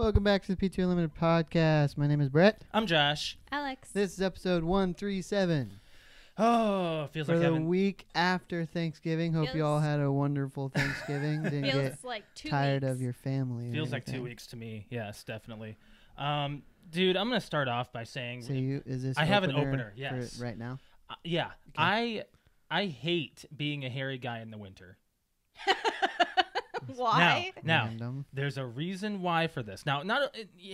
Welcome back to the PTOUnlimited podcast. My name is Brett. I'm Josh. Alex. This is episode 137 Oh, feels for like the heaven. week after Thanksgiving. Hope you all Feels- had a wonderful Thanksgiving. Didn't Feels get like 2 tired weeks. of your family. and Feels like 2 everything. weeks to me. Yes, definitely. Dude, I'm gonna start off by saying, So is this? I have an opener, for yes. right now. yeah, I hate being a hairy guy in the winter. Why? Now, Random. there's a reason why for this. Now,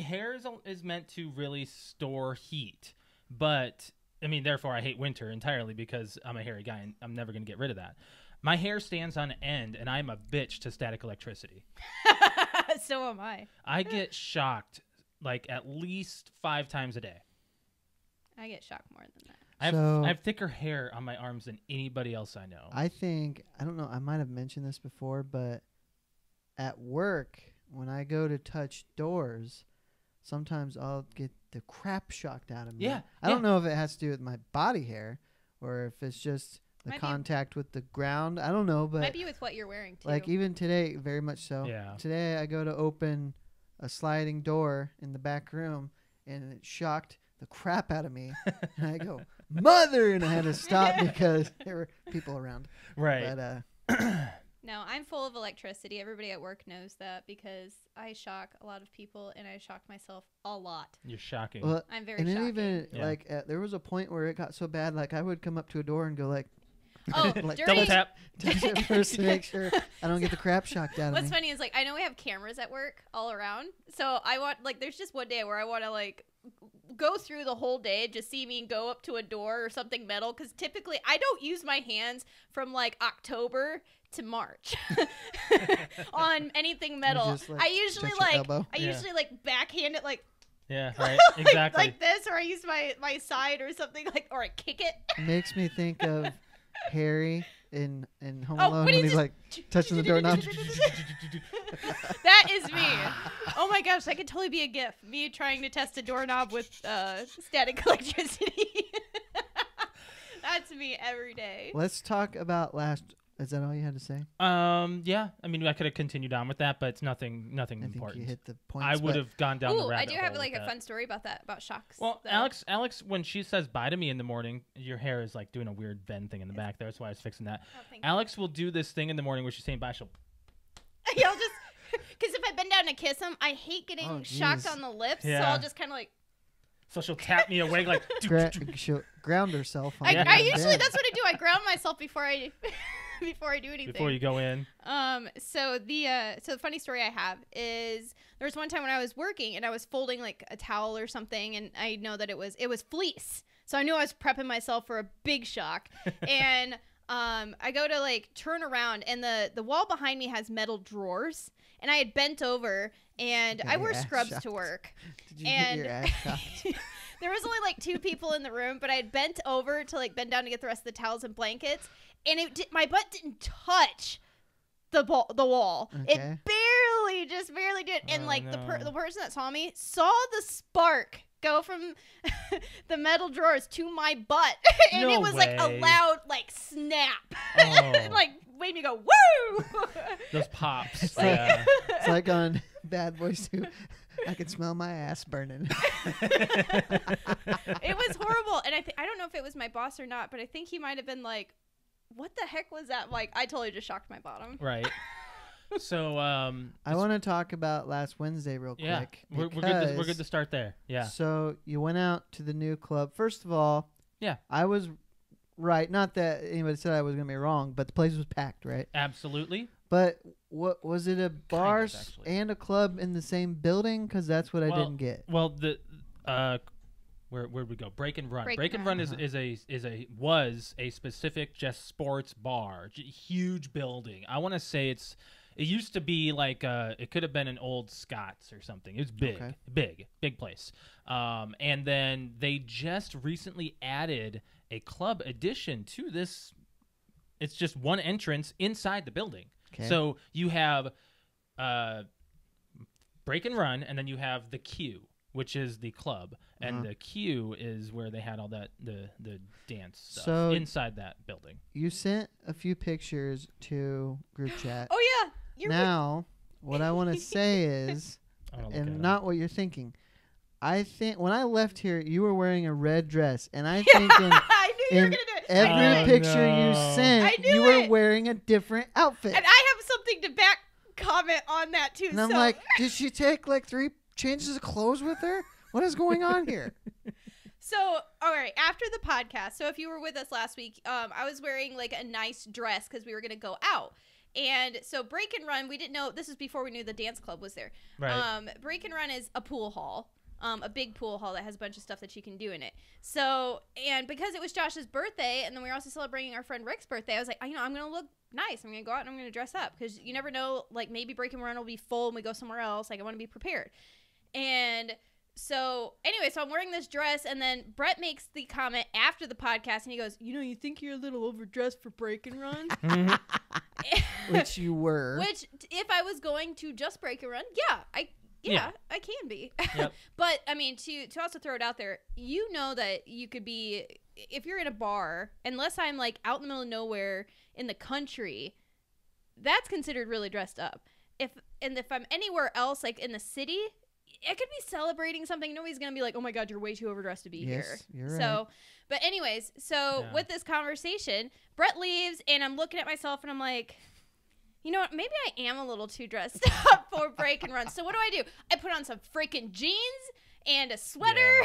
hair is meant to really store heat, but I mean, therefore, I hate winter entirely because I'm a hairy guy and I'm never gonna get rid of that. My hair stands on end, and I'm a bitch to static electricity. So am I. I get shocked like at least 5 times a day. I get shocked more than that. So- I have thicker hair on my arms than anybody else I know. I don't know. I might have mentioned this before, but at work, when I go to touch doors, sometimes I'll get the crap shocked out of me. Yeah, I don't know if it has to do with my body hair or if it's just the Might be- contact with the ground. I don't know, but Might be with what you're wearing too. like even today, very much so. Yeah. Today I go to open a sliding door in the back room, and it shocked the crap out of me. And I go, "Mother!" and I had to stop because there were people around. Right. But No, I'm full of electricity. Everybody at work knows that because I shock a lot of people and I shock myself a lot. You're shocking. well, I'm very and then shocking. even Yeah. like there was a point where it got so bad, like I would come up to a door and go like, Oh, like, during- Double tap. touch it first to make sure I don't get the crap shocked out of What's me. funny is like I know we have cameras at work all around, so I want like there's just one day where I want to like go through the whole day, just see me go up to a door or something metal, because typically I don't use my hands from like October to March on anything metal. just, like, I usually touch your like elbow? I Yeah. usually like backhand it like Yeah, right. like, Exactly. like this, or I use my side or something like, or I kick it. Makes me think of Harry in Home Oh, Alone when when he's he's like touching the doorknob. That is me. Oh my gosh, that could totally be a GIF. Me trying to test a doorknob with static electricity. That's me every day. Let's talk about last. Is that all you had to say? Yeah. I mean, I could have continued on with that, but it's nothing I think important. you hit the points. I would but have gone down the Ooh, rabbit I do have hole like with a that. fun story about that, about shocks. Well, though. Alex, when she says bye to me in the morning, your hair is like doing a weird bend thing in the back there. That's why I was fixing that. Oh, thank you. Alex will do this thing in the morning where she's saying bye. She'll I'll just, because if I bend down to kiss him, I hate getting Oh, shocked geez. on the lips, so Yeah. I'll just kind of like. so she'll tap me awake like. she'll ground herself. On I the usually bed. that's what I do. I ground myself before I before I do anything. Before you go in. So the funny story I have is there was one time when I was working and I was folding like a towel or something, and I know that it was fleece, so I knew I was prepping myself for a big shock. And I go to like turn around, and the wall behind me has metal drawers, and I had bent over, and Got I your wear ass scrubs shocked. to work. Did you And get your ass shocked? there was only like 2 people in the room, but I had bent over to like bend down to get the rest of the towels and blankets, and my butt didn't touch the wall. Okay. It barely did. And Oh, like no. the person that saw me saw the spark go from the metal drawers to my butt, and No it was like a way. loud like snap. Oh. It like made me go woo. Those pops. It's like- Yeah. It's like on Bad Boys 2. I can smell my ass burning. It was horrible, and I don't know if it was my boss or not, but I think he might have been like, "What the heck was that?" Like, I totally just shocked my bottom. Right. So I want to talk about last Wednesday real yeah, quick. we're good. We're good to because- start there. Yeah. So you went out to the new club. First of all, Yeah. I was right. Not that anybody said I was going to be wrong, but the place was packed, right? Absolutely. But what was it? A bar actually. and a club in the same building? Because that's what I Well, didn't get. Well, where'd we go? Break and Run. Break Break and and Run Run. was a specific just sports bar, huge building. I want to say it used to be like it could have been an old Scott's or something. It was big, Okay. big place. And then they just recently added a club addition to this. It's just one entrance inside the building. Okay. So you have Break and Run, and then you have the Q, which is the club, and the Q is where they had all that the dance stuff So- inside that building. You sent a few pictures to group chat. Oh yeah, you're Now, what I want to say is and not what you're thinking. I think when I left here, you were wearing a red dress, and I think I knew you were gonna do it. every picture you sent, you were wearing a different outfit. And I have something to back comment on that too. And I'm like, did she take like 3 changes of clothes with her? What is going on here? So, all right, after the podcast, so if you were with us last week, I was wearing like a nice dress because we were going to go out. And so Break and Run, we didn't know, this was before we knew the dance club was there. Right. Break and Run is a pool hall, a big pool hall that has a bunch of stuff that you can do in it. So, and because it was Josh's birthday, and then we were also celebrating our friend Rick's birthday, I was like, I'm going to look nice. I'm going to go out and I'm going to dress up because you never know, like maybe Break and Run will be full and we go somewhere else. Like I want to be prepared. And so anyway, so I'm wearing this dress, and then Brett makes the comment after the podcast, and he goes, you think you're a little overdressed for Break and Run? Which you were. Which, if I was going to just Break and Run, I can be. Yep. But, I mean, to also throw it out there, you know that you could be, if you're in a bar, unless I'm, like, out in the middle of nowhere in the country, that's considered really dressed up. If I'm anywhere else, like in the city, I could be celebrating something. Nobody's going to be like, oh my God, you're way too overdressed to be here. You're right. So, but anyways, with this conversation, Brett leaves and I'm looking at myself and I'm like, you know what? Maybe I am a little too dressed up for Break and Run. So what do? I put on some freaking jeans and a sweater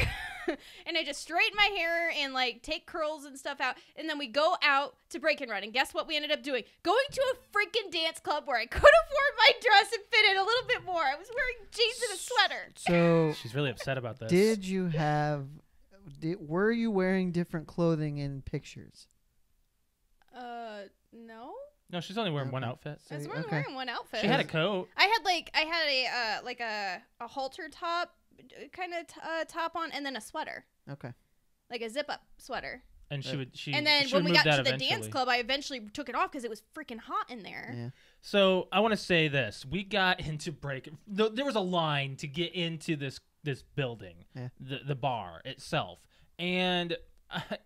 and I just straighten my hair and like take curls and stuff out. And then we go out to Break and Run. And guess what we ended up doing? Going to a freaking dance club where I could afford my dress and fit in a little bit more. I was wearing jeans and a sweater. So she's really upset about this. Were you wearing different clothing in pictures? No. No, she's only wearing one outfit. I was only wearing one outfit. She had a coat. I had a halter top kind of top on, and then a sweater. Okay. Like a zip up sweater. And and then when we got to the dance club, I eventually took it off because it was freaking hot in there. Yeah. So I want to say this: we got into Break. There was a line to get into this building, the bar itself, and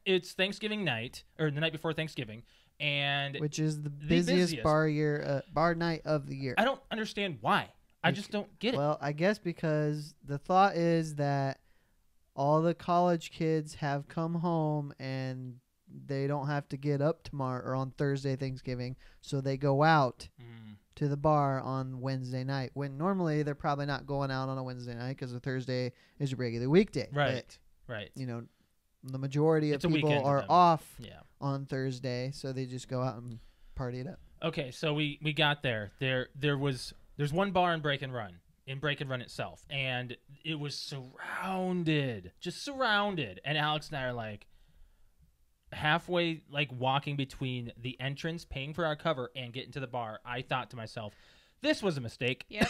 it's Thanksgiving night or the night before Thanksgiving. Which is the busiest bar night of the year. I don't understand why. I just don't get it. Well, I guess because the thought is that all the college kids have come home and they don't have to get up tomorrow or on Thursday Thanksgiving, so they go out to the bar on Wednesday night. When normally they're probably not going out on a Wednesday night because a Thursday is a regular weekday. Right. Right. The majority of people are off on Thursday, so they just go out and party it up. Okay, so we got there. There's one bar in Break and Run itself, and it was surrounded. And Alex and I are like halfway, like walking between the entrance, paying for our cover, and getting to the bar. I thought to myself, this was a mistake. Yep.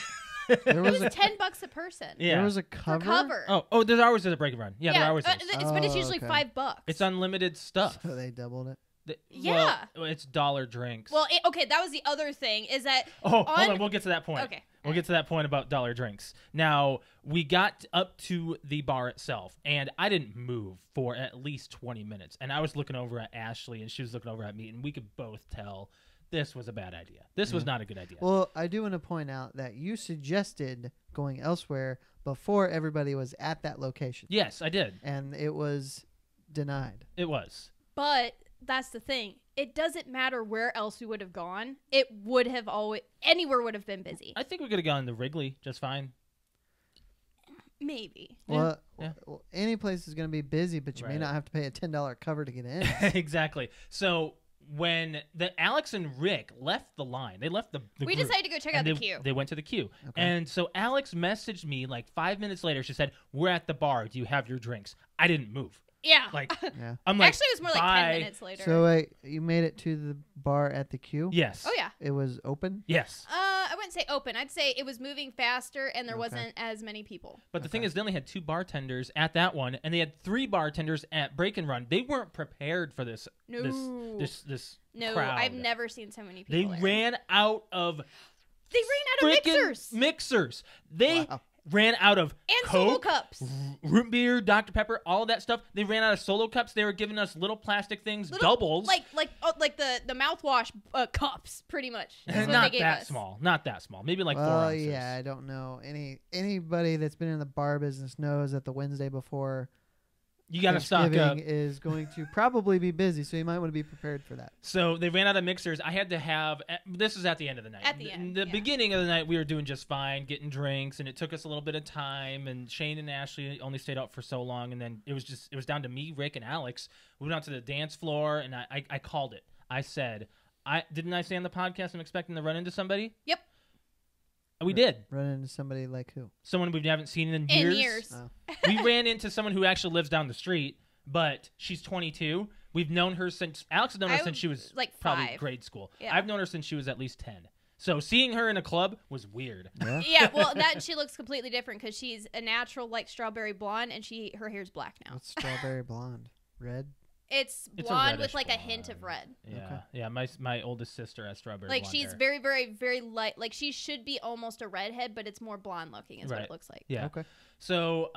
It was $10 a person. Yeah. There was a cover? Oh, there's always a Break and Run. Yeah, there always is. But it's usually $5. It's unlimited stuff. So they doubled it. Well, it's dollar drinks. Well, that was the other thing is that. Hold on, we'll get to that point. Okay. We'll get to that point about dollar drinks. Now, we got up to the bar itself, and I didn't move for at least 20 minutes. And I was looking over at Ashley, and she was looking over at me, and we could both tell this was a bad idea. This was not a good idea. Well, I do want to point out that you suggested going elsewhere before everybody was at that location. Yes, I did. And it was denied. It was. But that's the thing. It doesn't matter where else we would have gone. It would have anywhere would have been busy. I think we could have gone to Wrigley just fine. Maybe. Well, any place is going to be busy, but you may not have to pay a $10 cover to get in. Exactly. So when Alex and Rick left the line, they left the we group, decided to go check out the queue. They went to the queue. Okay. And so Alex messaged me like 5 minutes later. She said, "We're at the bar. Do you have your drinks?" I didn't move. Yeah. I'm like, actually, it was more like 10 minutes later. So wait, you made it to the bar at the queue? Yes. Oh, yeah. It was open? Yes. I wouldn't say open. I'd say it was moving faster and there wasn't as many people. But the thing is, they only had 2 bartenders at that one, and they had 3 bartenders at Break and Run. They weren't prepared for this. No. This No, crowd. I've never seen so many people. They ran out of mixers. Mixers. They ran out of And Solo Coke, cups. root beer, Dr. Pepper, all of that stuff. They ran out of Solo cups. They were giving us little plastic things, doubles. Like the mouthwash cups, pretty much. That's what Not they gave that us. small. Not that small. Maybe like 4 Well, ounces. yeah, I don't know. Anybody that's been in the bar business knows that the Wednesday before You got to stock Thanksgiving up. is going to probably be busy, so you might want to be prepared for that. So they ran out of mixers. I had to have. This is at the end of the night. At the end, the yeah. beginning of the night, we were doing just fine, getting drinks, and it took us a little bit of time. And Shane and Ashley only stayed out for so long, and then it was down to me, Rick, and Alex. We went out to the dance floor, and I called it. I said, didn't I say on the podcast I'm expecting to run into somebody? Yep. We did. Run into somebody like who? Someone we haven't seen in In years. years. Oh. We ran into someone who actually lives down the street, but she's 22. We've known her since Alex has known her since she was like probably 5. grade school. Yeah. I've known her since she was at least 10. So seeing her in a club was weird. Yeah. Yeah, well, she looks completely different because she's a natural like strawberry blonde, and her hair's black now. What's strawberry blonde? Red? It's It's a blonde reddish with like a hint of blonde. red. Yeah, Okay. yeah. My oldest sister has strawberry Like blonde she's hair. very, very, very light. Like she should be almost a redhead, but it's more blonde looking. Is what Right. it looks like. Yeah. Okay. So,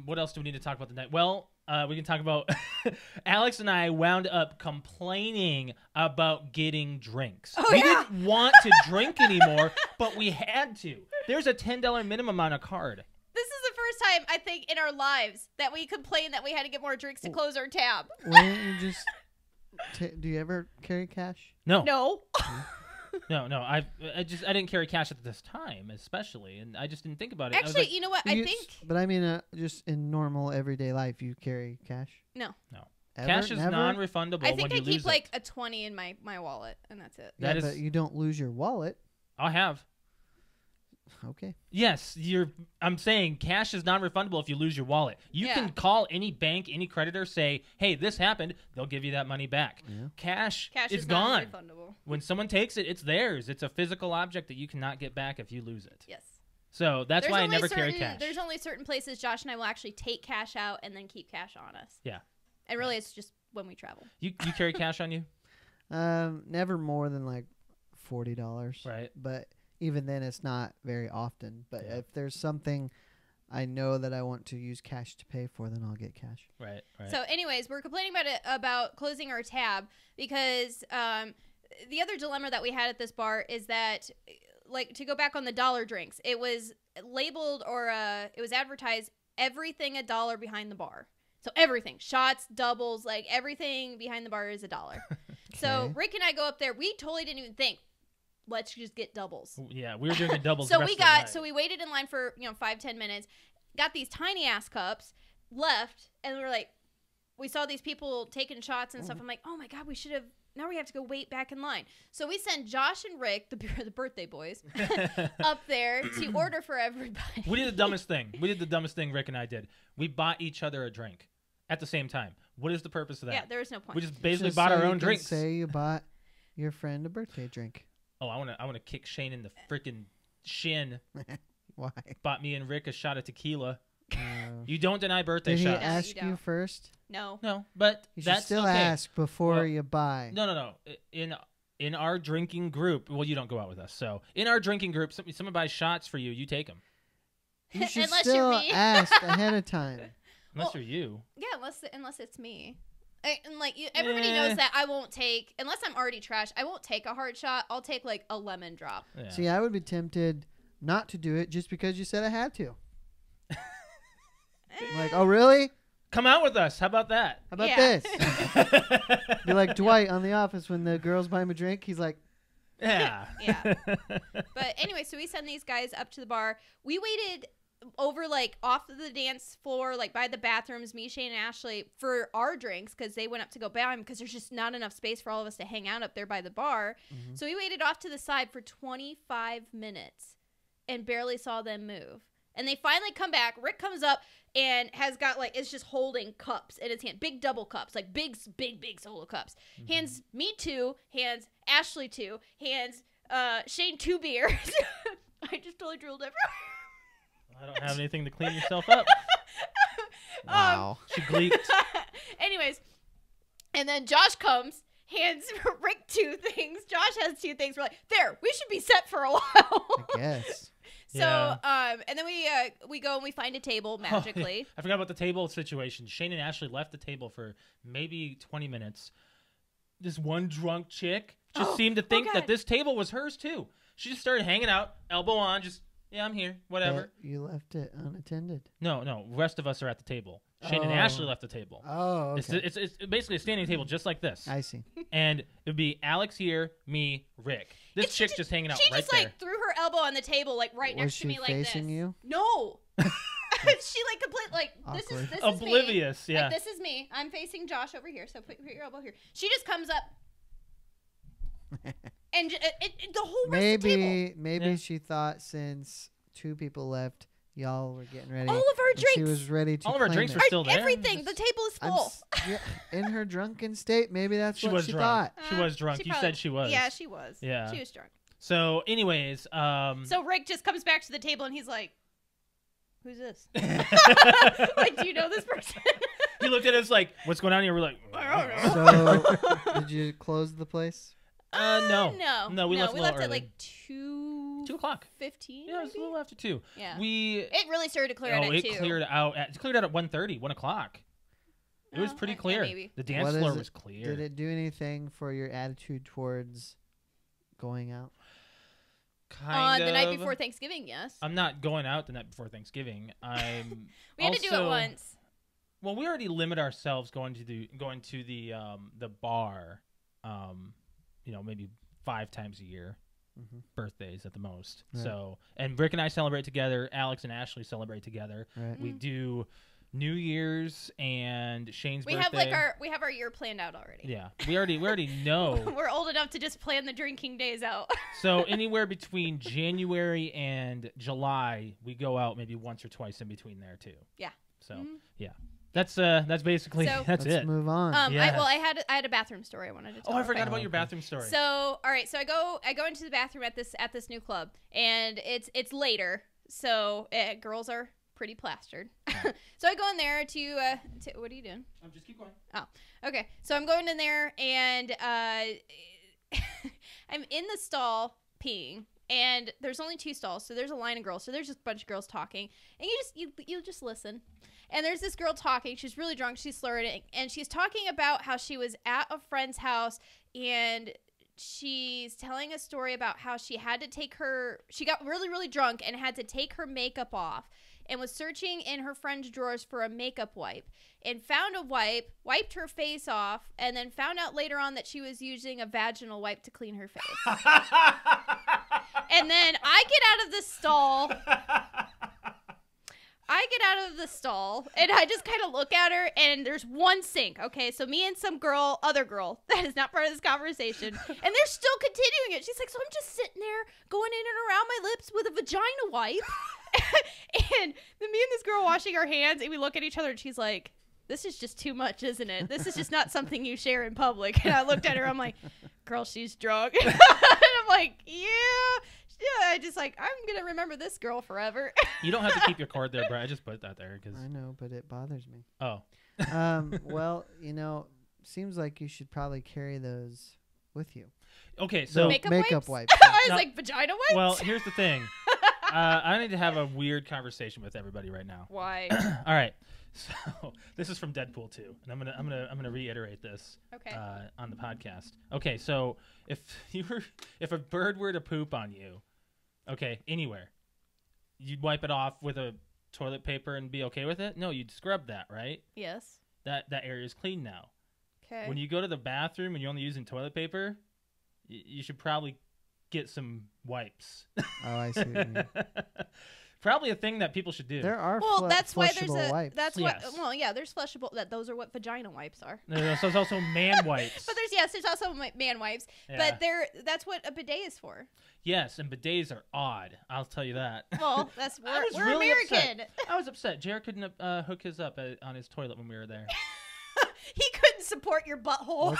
what else do we need to talk about tonight? Well, we can talk about Alex and I wound up complaining about getting drinks. Oh, we yeah. didn't want to drink anymore, but we had to. There's a $10 minimum on a card. This is the first time I think in our lives that we complained that we had to get more drinks to close our tab. Why don't you just... do you ever carry cash? No, No. no. I didn't carry cash at this time, especially, and I just didn't think about it. I was Actually, like, you know what? I think But I mean, just in normal everyday life, you carry cash? no. Ever? cash is Never? non-refundable I think when I you lose keep like it. a 20 in my wallet, and that's it. Yeah, That is- but you don't lose your wallet. I have. Okay. Yes, I'm saying cash is non-refundable if you lose your wallet. You Yeah. can call any bank, any creditor, say, "Hey, this happened." They'll give you that money back. Yeah. Cash Cash is is gone. non-refundable. When someone takes it, it's theirs. It's a physical object that you cannot get back if you lose it. Yes. So that's There's why I only never carry certain- cash. There's only certain places Josh and I will actually take cash out and then keep cash on us. Yeah. And really, it's just when we travel. You carry cash on you, Never more than like $40. right? But even then, it's not very often. But Yeah. if there's something I know that I want to use cash to pay for, then I'll get cash. Right. So, anyways, we're complaining about closing our tab because the other dilemma that we had at this bar is that, like, to go back on the dollar drinks, it was labeled or it was advertised everything $1 behind the bar. So everything, shots, doubles, like everything behind the bar is $1. So Okay. Rick and I go up there. We totally didn't even think, let's just get doubles. Yeah, we were drinking doubles. So the rest of the night. we waited in line for 5-10 minutes, got these tiny ass cups, left, and we were like, we saw these people taking shots and stuff. I'm like, oh my god, we should have. Now we have to go wait back in line. So we sent Josh and Rick, the birthday boys, up there to order for everybody. We did the dumbest thing. Rick and I did. We bought each other a drink at the same time. What is the purpose of that? Yeah, there was no point. We just basically Just bought so our you own can drinks. Say you bought your friend a birthday drink. Oh, I wanna kick Shane in the freaking shin. Why? Bought me and Rick a shot of tequila. Uh, You don't deny birthday did he shots. No, ask you you don't. first? No. No, but You should that's still okay. ask before Well, you buy. No. In our drinking group, well, you don't go out with us. So in our drinking group, someone buys shots for you. You take them, You should Unless still you're me. ask ahead of time. unless Well, you're you. Yeah, unless it's me. And like everybody Eh. knows that I won't take unless I'm already trash. I won't take a hard shot. I'll take like a lemon drop. Yeah. See, I would be tempted not to do it just because you said I had to. I'm like, oh, really? Come out with us. How about that? How about Yeah. this? Be like Dwight on The Office when the girls buy him a drink. He's like, Yeah. Yeah. But anyway, so we send these guys up to the bar. We waited over like off of the dance floor, like by the bathrooms, me, Shane, and Ashley for our drinks because they went up to go buy them because there's just not enough space for all of us to hang out up there by the bar. So we waited off to the side for 25 minutes and barely saw them move. And they finally come back. Rick comes up and has got like, it's just holding cups in his hand. Big double cups, like big solo cups. Hands me 2, hands Ashley 2, hands Shane 2 beers. I just totally drooled everywhere. I don't have anything to clean yourself up. wow. She gleeked. Anyways, and then Josh comes, hands Rick 2 things. Josh has 2 things. We're like, there, we should be set for a while. I guess. So, Yeah. And then we go and we find a table Oh, yeah. magically. I forgot about the table situation. Shane and Ashley left the table for maybe 20 minutes. This one drunk chick just seemed to think that God. this table was hers too. She just started hanging out, elbow on, just, yeah, I'm here, whatever. But you left it unattended. No, the rest of us are at the table. Shane and Oh. Ashley left the table. Oh, okay. It's basically a standing table just like this. I see. And it would be Alex here, me, Rick. This And chick's just hanging out She right just there. like threw her elbow on the table, like right Was next to she me, like this. facing you? No. She like complete like this Awkward. is Oblivious, me. yeah. Like this is me. I'm facing Josh over here, so put your elbow here. She just comes up. And the whole rest of the table. Maybe Yeah. she thought since 2 people left, y'all were getting ready. All of our and drinks. She was ready to All of our claim drinks it. were still there. Everything. The table is I'm full. yeah, in her drunken state, maybe that's She what was she drunk. thought. She was drunk. You said she was. Yeah, she was. Yeah. She was drunk. So, anyways, So Rick just comes back to the table and he's like, "Who's this? Like, do you know this person?" he looked at us like, "What's going on here?" We're like, I don't know. So, did you close the place? No, we left a We little left at early. like 2:15. Yeah, it was a little after 2. Yeah. It really started to clear out at 2. cleared out at 1:30, 1 o'clock. It was pretty clear. maybe. The dance What is floor it- was clear. Did it do anything for your attitude towards going out? Kind The night of. before Thanksgiving, yes. I'm not going out the night before Thanksgiving. I'm. We had to do it also- once. Well, we already limit ourselves going to the bar, maybe 5 times a year, Mhm. birthdays at the most. Right. So, and Rick and I celebrate together. Alex and Ashley celebrate together. Right. We do New Year's and Shane's We birthday. have our year planned out already. Yeah, we already know. We're old enough to just plan the drinking days out. So anywhere between January and July, we go out maybe once or twice in between there too. Yeah. So Mhm. yeah, that's basically So- that's Let's it. move on. Yes. I had a bathroom story I wanted to tell. Oh, I forgot okay? about your Okay. bathroom story. So, all right, so I go into the bathroom at this new club, and it's later, so girls are pretty plastered. So I go in there to what are you doing? Just keep going. Okay, so I'm going in there, and I'm in the stall peeing, and there's only 2 stalls, so there's a line of girls, so there's just a bunch of girls talking, and you just listen. And there's this girl talking. She's really drunk. She's slurring, and she's talking about how she was at a friend's house, and she's telling a story about how she got really, really drunk and had to take her makeup off, and was searching in her friend's drawers for a makeup wipe, and found a wipe, wiped her face off, and then found out later on that she was using a vaginal wipe to clean her face. And then I get out of the stall, and I just kind of look at her, and there's one sink. Okay, so me and some other girl that is not part of this conversation, and they're still continuing it. She's like, so I'm just sitting there going in and around my lips with a vagina wipe. And then me and this girl washing our hands, and we look at each other, and she's like, this is just too much, isn't it? This is just not something you share in public. And I looked at her, I'm like, girl, she's drunk. And I'm like, yeah, I just like, I'm going to remember this girl forever. You don't have to keep your cord there, Brad. I just put that there because. I know, but it bothers me. Oh. Well, seems like you should probably carry those with you. Okay, so Makeup wipes. I was No. like, vagina wipes? well, here's the thing. I need to have a weird conversation with everybody right now. Why? All right. So this is from Deadpool 2, and I'm gonna reiterate this Okay. on the podcast. Okay, so if a bird were to poop on you, okay, anywhere, you'd wipe it off with a toilet paper and be okay with it? No, you'd scrub that, right? Yes. That area is clean now. Okay. When you go to the bathroom and you're only using toilet paper, you should probably get some wipes. Oh, I see what you mean. Probably a thing that people should do. There are that's why there's flushable wipes. that's Yes. what. Well, yeah, there's flushable. Those are what vagina wipes are. There's also man wipes. But there's also man wipes. Yeah. But that's what a bidet is for. Yes, and bidets are odd. I'll tell you that. Well, we're really American. upset. I was upset. Jared couldn't hook his up on his toilet when we were there. He couldn't support your butthole.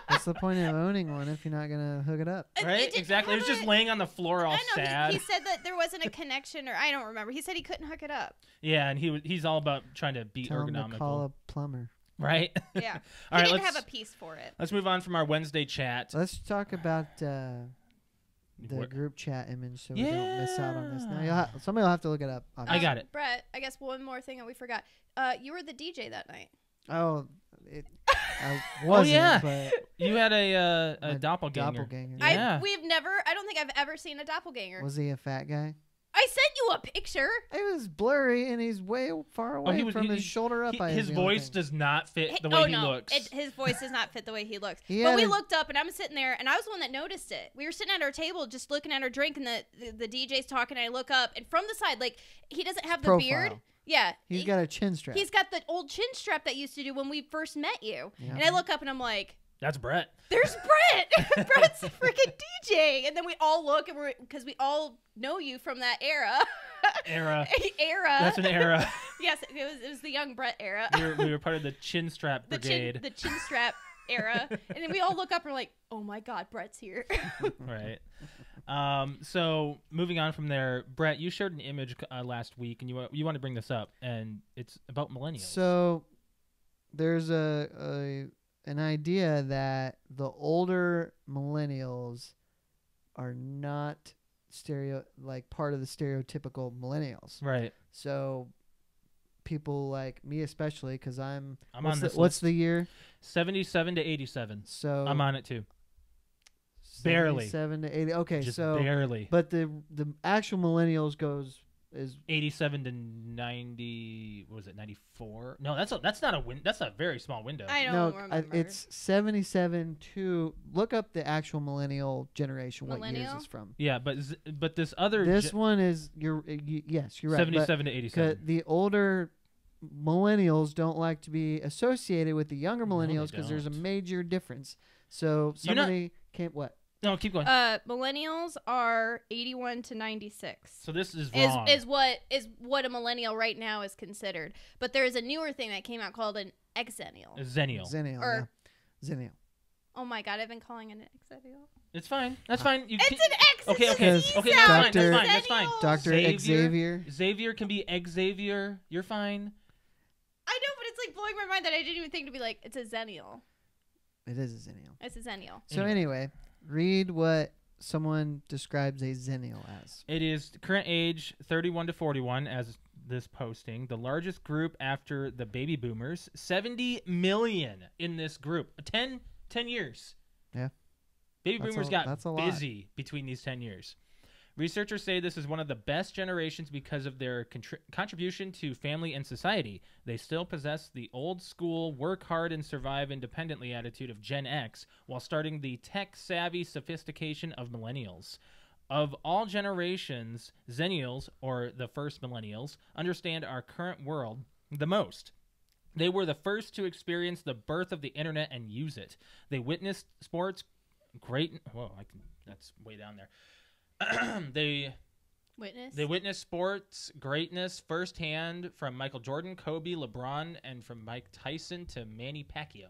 What's the point of owning one if you're not gonna hook it up? Right? Exactly. He was just laying on the floor all I know. sad. He said that there wasn't a connection, or I don't remember. He said he couldn't hook it up. Yeah, and he's all about trying to be Tell him to ergonomical. call a plumber. Right? Yeah. All He right, didn't let's have a piece for it. move on from our Wednesday chat. Let's talk about the group chat image so we Yeah. don't miss out on this. Now somebody will have to look it up. I got it. Brett, I guess one more thing that we forgot. You were the DJ that night. Oh, I wasn't. yeah. But You had a my doppelganger. doppelganger. Yeah. I don't think I've ever seen a doppelganger. Was he a fat guy? I sent you a picture. It was blurry, and he's way far away from his shoulder up. His voice does not fit the way he looks. His voice does not fit the way he looks. He But had we a- looked up, and I'm sitting there, and I was the one that noticed it. We were sitting at our table, just looking at our drink, and the DJ's talking. And I look up, and from the side, like he doesn't have the Profile. beard. Yeah, He's got a chin strap. He's got the old chin strap that used to do when we first met you. Yeah. And I look up, and I'm like, That's Brett. "There's Brett. Brett's the freaking DJ." And then we all look, and because we all know you from that era. Era. Era. That's an era. Yes, it was the young Brett era. we were part of the chin strap the brigade. chin strap era. And then we all look up and we're like, "Oh my God, Brett's here." Right. So moving on from there, Brett, you shared an image last week, and you want to bring this up, and it's about millennials. So there's an idea that the older millennials are not part of the stereotypical millennials. Right. So people like me, especially, because I'm on this what's list. the year? 77 to 87. So I'm on it too. Barely. 77 to 80. Okay, Just so barely. but the actual millennials is 87 to 90. What was it? 94? No, that's not a win. That's a very small window. I don't no, remember. it's 77 to look up the actual millennial generation. What years Millennial? it's from? Yeah, but this other This one is yes, you're right. 77 to But 87. the older millennials don't like to be associated with the younger No, they millennials because there's a don't. major difference. So You're not- somebody came what? No, keep going. Millennials are 81 to 96. So this is wrong. Is what a millennial right now is considered. But there is a newer thing that came out called an exennial. A Zennial. Zennial. Or- Yeah. Zennial. Oh my God, I've been calling it an exennial. It's fine. That's fine. You It's can- an X. Okay, it's okay, a okay. Z That's fine. sound. That's fine. That's fine. Exennial. Dr. Xavier. Xavier can be Xavier. You're fine. I know, but it's like blowing my mind that I didn't even think to be like, it's a zennial. It is a zennial. It's a zennial. So anyway, read what someone describes a zennial as. It is current age 31 to 41 as this posting. The largest group after the baby boomers. 70 million in this group. 10 years. Yeah. Baby boomers got that's a lot. busy between these 10 years. Researchers say this is one of the best generations because of their contribution to family and society. They still possess the old school, work hard and survive independently attitude of Gen X while starting the tech-savvy sophistication of millennials. Of all generations, Zennials, or the first millennials, understand our current world the most. They were the first to experience the birth of the internet and use it. They witnessed sports that's way down there. They witnessed sports greatness firsthand from Michael Jordan, Kobe, LeBron, and from Mike Tyson to Manny Pacquiao.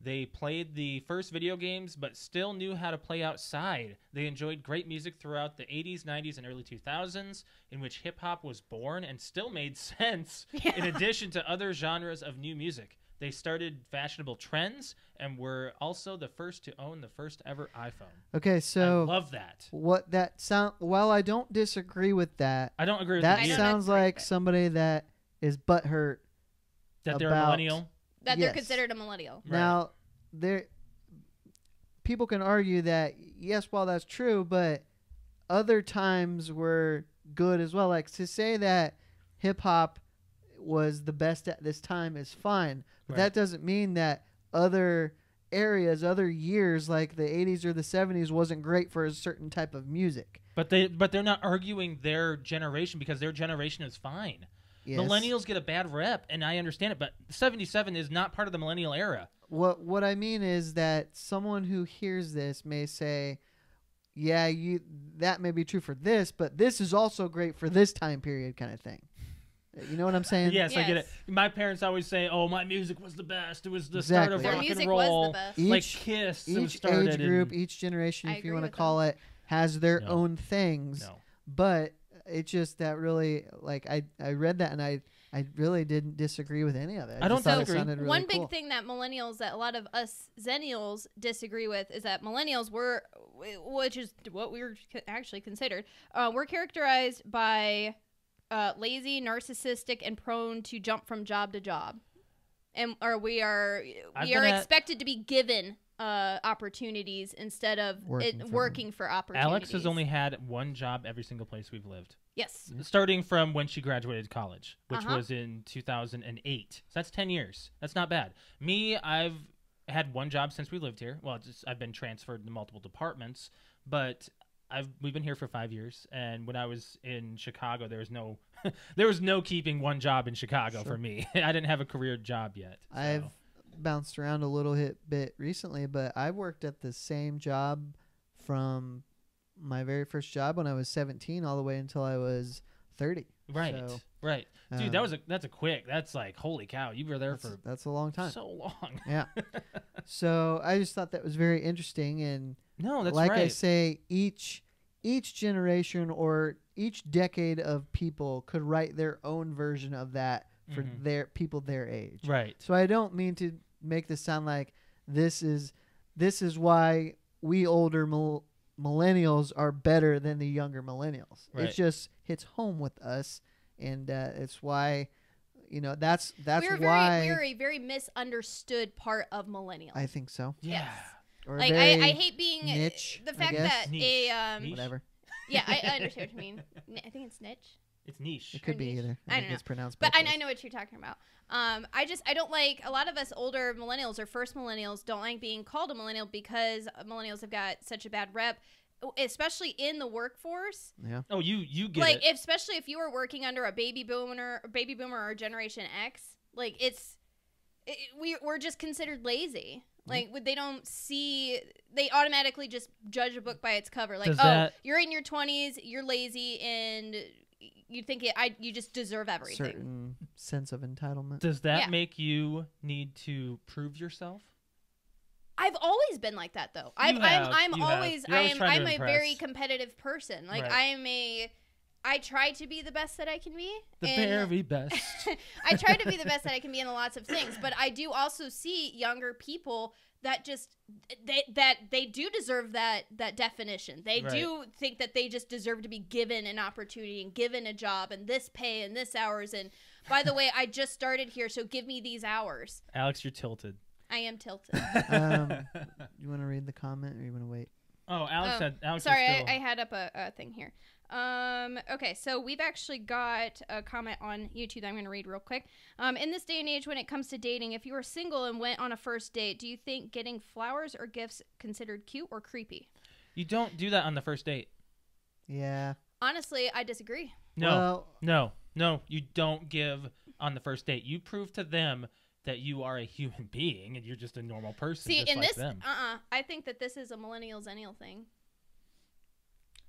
They played the first video games, but still knew how to play outside. They enjoyed great music throughout the 80s, 90s, and early 2000s, in which hip-hop was born and still made sense, in addition to other genres of new music. They started fashionable trends and were also the first to own the first ever iPhone. Okay, so I love that. what that sound? While I don't disagree with that, I don't agree with that that either. sounds That's right, like but- somebody that is butthurt. That they're a about- millennial. That they're Yes. considered a millennial. Right. Now, people can argue that yes, while that's true, but other times were good as well. Like to say that hip hop was the best at this time is fine, but Right. that doesn't mean that other areas, other years like the 80s or the 70s wasn't great for a certain type of music. But they're not arguing their generation because their generation is fine. Yes. Millennials get a bad rep, and I understand it, but 77 is not part of the millennial era. What I mean is that someone who hears this may say, yeah, that may be true for this, but this is also great for this time period kind of thing. You know what I'm saying? Yes, I get it. Yes. My parents always say, "Oh, my music was the best. It was the Exactly. start of Their rock music and was the roll." best. Like Each- Kiss was Each started age group, in... each generation, I if you agree want to with call it, has their No. own things. No. But It's just that really, like, I read that and I really didn't disagree with any of it. I don't just thought it disagree. sounded really One cool. big thing that millennials, that a lot of us Zennials disagree with, is that millennials which is what we were actually considered, we're characterized by lazy, narcissistic, and prone to jump from job to job, we are expected to be given opportunities instead of working for opportunities. Alex has only had one job every single place we've lived. Yes. Starting from when she graduated college, which was in 2008. So that's 10 years. That's not bad. Me, I've had one job since we lived here. Well, I've been transferred to multiple departments, but we've been here for 5 years. And when I was in Chicago, there was no keeping one job in Chicago for me. I didn't have a career job yet. So. I've bounced around a little bit recently, but I worked at the same job from my very first job when I was 17 all the way until I was 30. Right, so, right. Dude, that's like, holy cow, you were there for that's a long time. so long. Yeah. So I just thought that was very interesting, and no, that's like right. I say, each generation or each decade of people could write their own version of that for their people their age. Right. So I don't mean to make this sound like this is why we older millennials are better than the younger millennials. Right. It just hits home with us, and it's why, that's why we're a very misunderstood part of millennials. I think so. Yeah. Yes. Or Like very I hate being niche, the I fact guess. that Niche. whatever. yeah, I understand what you mean. I think it's niche. It's niche. It could be niche. either. I think don't it's pronounced But both I ways. know what you're talking about. I don't like, a lot of us older millennials or first millennials don't like being called a millennial because millennials have got such a bad rep, especially in the workforce. Yeah. Oh, you get Like, it. especially if you were working under a baby boomer or Generation X, like we're just considered lazy. Like, they automatically just judge a book by its cover. Like, you're in your 20s, you're lazy, and you think you just deserve everything. Certain sense of entitlement. Does that make you need to prove yourself? I've always been like that, though. I'm a very competitive person. Like, right. I try to be the best that I can be. The very best. I try to be the best that I can be in lots of things, but I do also see younger people that just they do deserve that definition. They do think that they just deserve to be given an opportunity and given a job and this pay and this hours. And by the way, I just started here, so give me these hours. Alex, you're tilted. I am tilted. You want to read the comment, or you want to wait? Oh, Alex said. Alex sorry, still... I had up a thing here. Okay, so we've actually got a comment on YouTube that I'm going to read real quick. In this day and age, when it comes to dating, if you were single and went on a first date, do you think getting flowers or gifts considered cute or creepy? You don't do that on the first date. Yeah. Honestly, I disagree. No, you don't give on the first date. You prove to them that you are a human being and you're just a normal person. See, just in like this, them. I think that this is a millennial-zennial thing.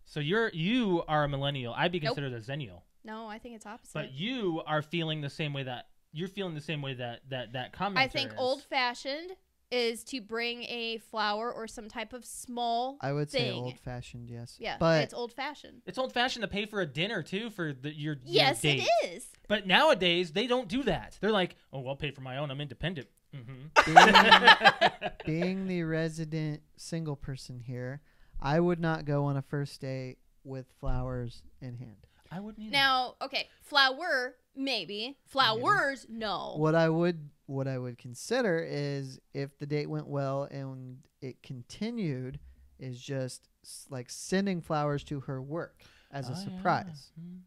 So you are a millennial. I'd be considered a zennial. No, I think it's opposite. But you are feeling the same way that that commenter I think is. old-fashioned is to bring a flower or some type of small I would say thing. old-fashioned, yes. Yeah, but it's old-fashioned. It's old-fashioned to pay for a dinner too for your Yes, date. it is. But nowadays they don't do that. They're like, oh, I'll pay for my own. I'm independent. Mm-hmm. being the resident single person here, I would not go on a first date with flowers in hand. I wouldn't either. Now, okay, flower maybe, flowers no. What I would consider is if the date went well and it continued, is just like sending flowers to her work as a surprise. Yeah.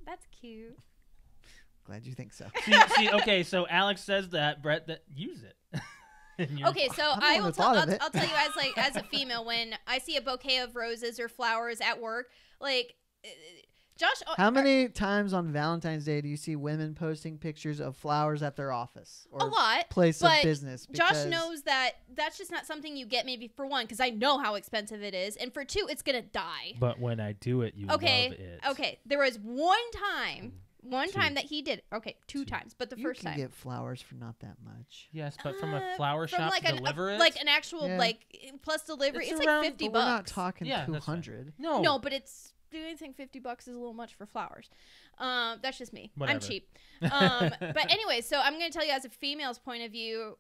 That's cute. Glad you think so. See, okay, so Alex says that, Brett, that use it. Okay, so I I'll thought of it. tell you as a female, when I see a bouquet of roses or flowers at work, like Josh. How many times on Valentine's Day do you see women posting pictures of flowers at their office or a lot place of business? Josh knows that that's just not something you get, maybe for one, because I know how expensive it is, and for two, it's gonna die. But when I do it, you love it. Okay, there was one time that he did. Okay, two times, but the first time. You can get flowers for not that much. Yes, but from a flower from shop like to deliver it? like an actual like plus delivery, it's like around- $50. We're not talking Yeah, that's 200. fine. No, but it's dude, I think $50 is a little much for flowers. That's just me. Whatever. I'm cheap. But anyway, so I'm going to tell you as a female's point of view,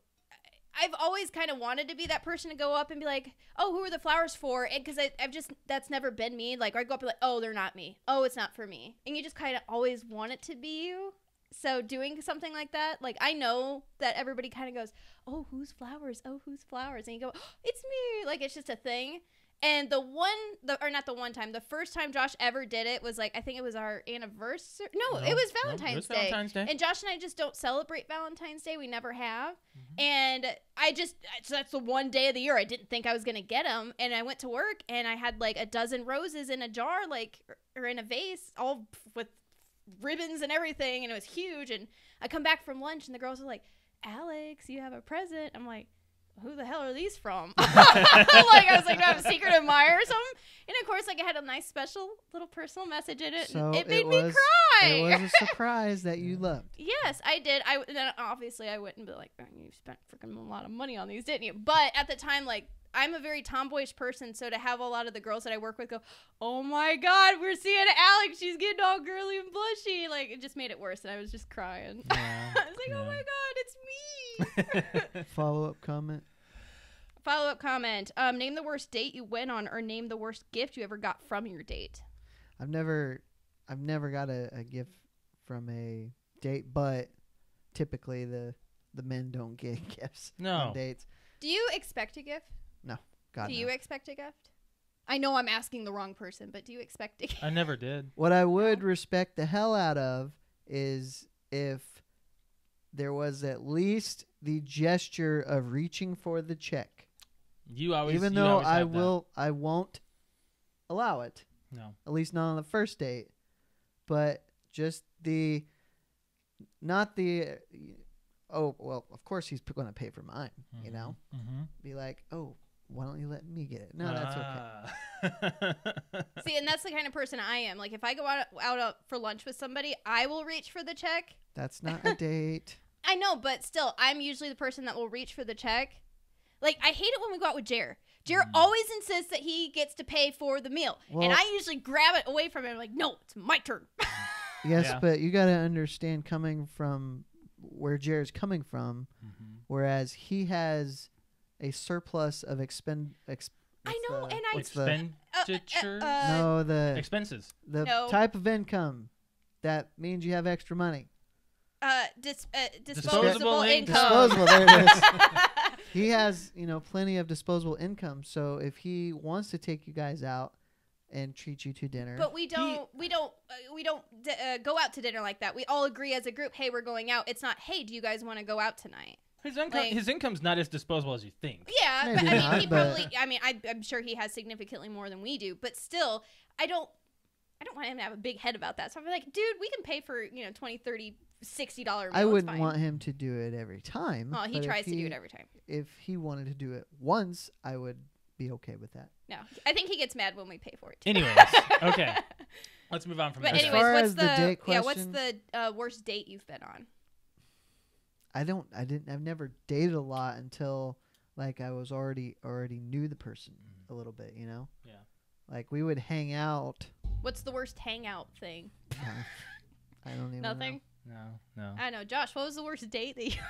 I've always kind of wanted to be that person to go up and be like, oh, who are the flowers for? Because I've just, that's never been me. Like, I go up and like, oh, they're not me. Oh, it's not for me. And you just kind of always want it to be you. So doing something like that, like, I know that everybody kind of goes, oh, whose flowers? Oh, whose flowers? And you go, oh, it's me. Like, it's just a thing. And the first time Josh ever did it was like, I think it was our anniversary. No, it was Valentine's Day. Valentine's Day. And Josh and I just don't celebrate Valentine's Day. We never have. Mm-hmm. And so that's the one day of the year I didn't think I was going to get them. And I went to work and I had like a dozen roses in a jar, like, or in a vase, all with ribbons and everything. And it was huge. And I come back from lunch and the girls are like, Alex, you have a present. I'm like, who the hell are these from? Like, I was like, do I have a secret admirer or something? And of course, like, I had a nice special little personal message in it. So And it made me cry. It was a surprise that you loved. Yes, I did. Then obviously I wouldn't be like, oh, you spent freaking a lot of money on these, didn't you? But at the time, like, I'm a very tomboyish person, so to have a lot of the girls that I work with go, oh my God, we're seeing Alex. She's getting all girly and blushy. Like, it just made it worse, and I was just crying. Yeah. I was like, oh my God, it's me. Follow-up comment. Follow-up comment. Name the worst date you went on, or name the worst gift you ever got from your date. I've never got a gift from a date, but typically the men don't get gifts on dates. Do you expect a gift? No. God, Do no. you expect a gift? I know I'm asking the wrong person, but do you expect a gift? I never did. What I would respect the hell out of is if there was at least the gesture of reaching for the check. Even though I won't allow it. No. At least not on the first date. But just oh, well, of course he's going to pay for mine, you know? Mm-hmm. Be like, oh, why don't you let me get it? No, that's okay. See, and that's the kind of person I am. Like, if I go out for lunch with somebody, I will reach for the check. That's not a date. I know, but still, I'm usually the person that will reach for the check. Like, I hate it when we go out with Jer. Jer always insists that he gets to pay for the meal. Well, and I usually grab it away from him. I'm like, no, it's my turn. Yes, Yeah. but you got to understand coming from where Jared's coming from, whereas he has a surplus of I know, and I... Expenditure? no, the Expenses. the No. type of income that means you have extra money. disposable income. Disposable, there it is. He has, plenty of disposable income. So if he wants to take you guys out and treat you to dinner, But we don't go out to dinner like that. We all agree as a group, hey, we're going out. It's not, hey, do you guys want to go out tonight? His income's not as disposable as you think. Yeah, Maybe but I mean, not, he but- probably. I mean, I'm sure he has significantly more than we do. But still, I don't want him to have a big head about that. So I'm like, dude, we can pay for $20, $30, $60 meal. I it's wouldn't fine. want him to do it every time. Well, he but if tries to do it every time. If he wanted to do it once, I would be okay with that. No, I think he gets mad when we pay for it. Too. Anyways, okay. Let's move on from But that. anyways, far what's as the date what's question- the worst date you've been on? I've never dated a lot until like I was already knew the person a little bit, Yeah. Like we would hang out. What's the worst hangout thing? I don't even Nothing. No. I know, Josh. What was the worst date that you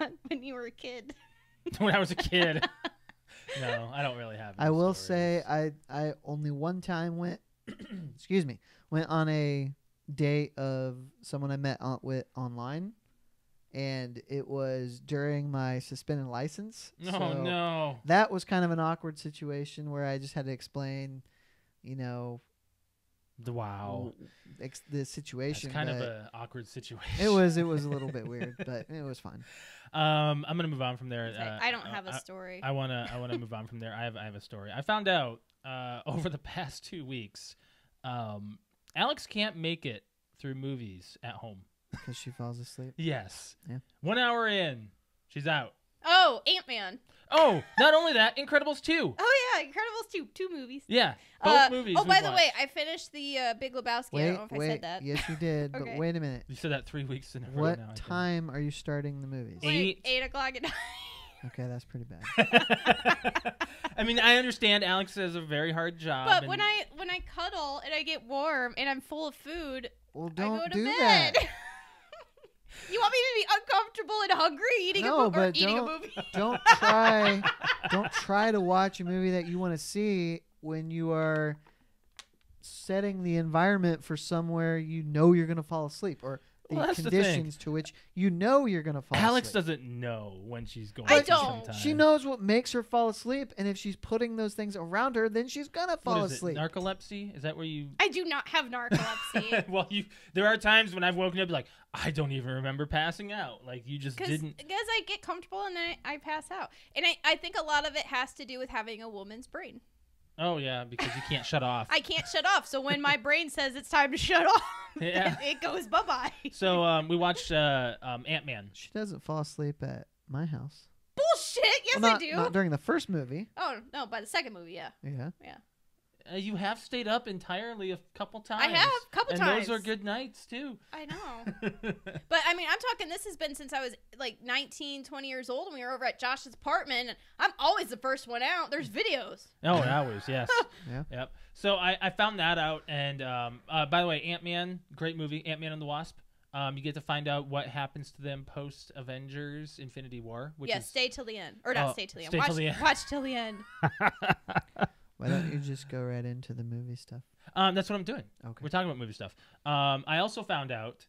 were on when you were a kid? When I was a kid. No, I don't really have. I will say I only one time went went on a date of someone I met with online, and it was during my suspended license. No, So no. that was kind of an awkward situation where I just had to explain, Wow. the situation. It's kind of but an awkward situation. it was a little bit weird, but it was fine. I'm gonna move on from there. I don't have a story. I wanna move on from there. I have a story. I found out over the past 2 weeks, Alex can't make it through movies at home. Because she falls asleep. Yes. Yeah. 1 hour in, she's out. Oh, Ant-Man. Oh, not only that, Incredibles 2. Oh yeah, Incredibles 2 movies. Yeah, both movies. Oh, by the we've way, watched. I finished the Big Lebowski. I don't know if I said that. Yes, you did. Okay. But wait a minute. You said that 3 weeks in a row What now. I think. time are you starting the movies? Like 8. 8 o'clock at night. Okay, that's pretty bad. I mean, I understand Alex has a very hard job. But and when I cuddle and I get warm and I'm full of food, Well, I go don't to do bed. that. You want me to be uncomfortable and hungry eating No, a movie or but eating a movie? Don't try to watch a movie that you want to see when you are setting the environment for somewhere you know you're going to fall asleep, or the Well, that's the thing. conditions to which you know you're going to fall Alex asleep. doesn't know when she's going I to don't. sometimes. She knows what makes her fall asleep, and if she's putting those things around her, then she's going to fall What is asleep. it, narcolepsy? Is that where you... I do not have narcolepsy. Well, there are times when I've woken up like, I don't even remember passing out. Like, you just didn't... Because I get comfortable and then I pass out. And I think a lot of it has to do with having a woman's brain. Oh, yeah, because you can't shut off. I can't shut off. So when my brain says it's time to shut off, Yeah. it goes bye-bye. So we watched Ant-Man. She doesn't fall asleep at my house. Bullshit. Yes, Well, I do. Not during the first movie. Oh, no, by the second movie, yeah. Yeah. You have stayed up entirely a couple times. I have, a couple and times. those are good nights, too. I know. But, I mean, I'm talking, this has been since I was, like, 19, 20 years old, and we were over at Josh's apartment, and I'm always the first one out. There's videos. Oh, always, yes. Yeah. Yep. So I found that out, and by the way, Ant-Man, great movie, Ant-Man and the Wasp. You get to find out what happens to them post Avengers Infinity War. Which is, stay till the end. Or not Oh, stay till the end. stay Watch, till the end. watch till the end. Why don't you just go right into the movie stuff? That's what I'm doing. Okay. We're talking about movie stuff. I also found out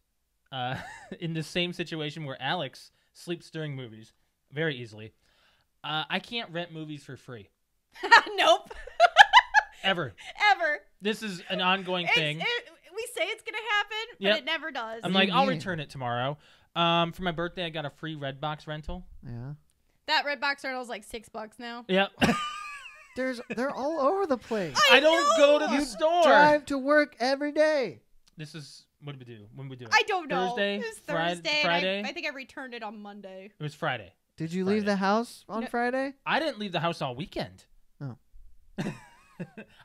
in the same situation where Alex sleeps during movies very easily. I can't rent movies for free. Nope. Ever. Ever. This is an ongoing thing. We say it's going to happen, but Yep. it never does. I'm What do like, you I'll mean? return it tomorrow. For my birthday, I got a free Redbox rental. Yeah. That Redbox rental's like $6 now. Yep. They're all over the place. I don't go to the You store. Drive to work every day. This is what did we do? When we do it? I don't know. Thursday, It was Friday- Thursday. Friday? And I think I returned it on Monday. It was Friday. Did you Friday. leave the house on No. Friday? I didn't leave the house all weekend. Oh.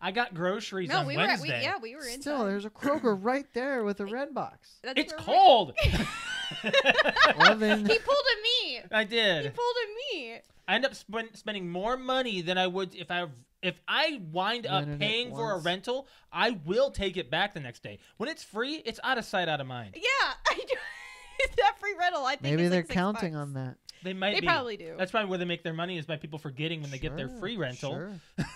I got groceries No, on we Wednesday. we were inside. Still, there's a Kroger right there with a red box. That's It's where cold. Well, then, He pulled a me. I He did. pulled a me. I end up spending more money than I would if I wind up Rented it paying for a once. rental. I will take it back the next day. When it's free, it's out of sight, out of mind. Yeah, I do. That free rental, I think. maybe is they're like $6. counting on that. They might They be. probably do. That's probably where they make their money is by people forgetting when they get their Sure, free rental. Sure.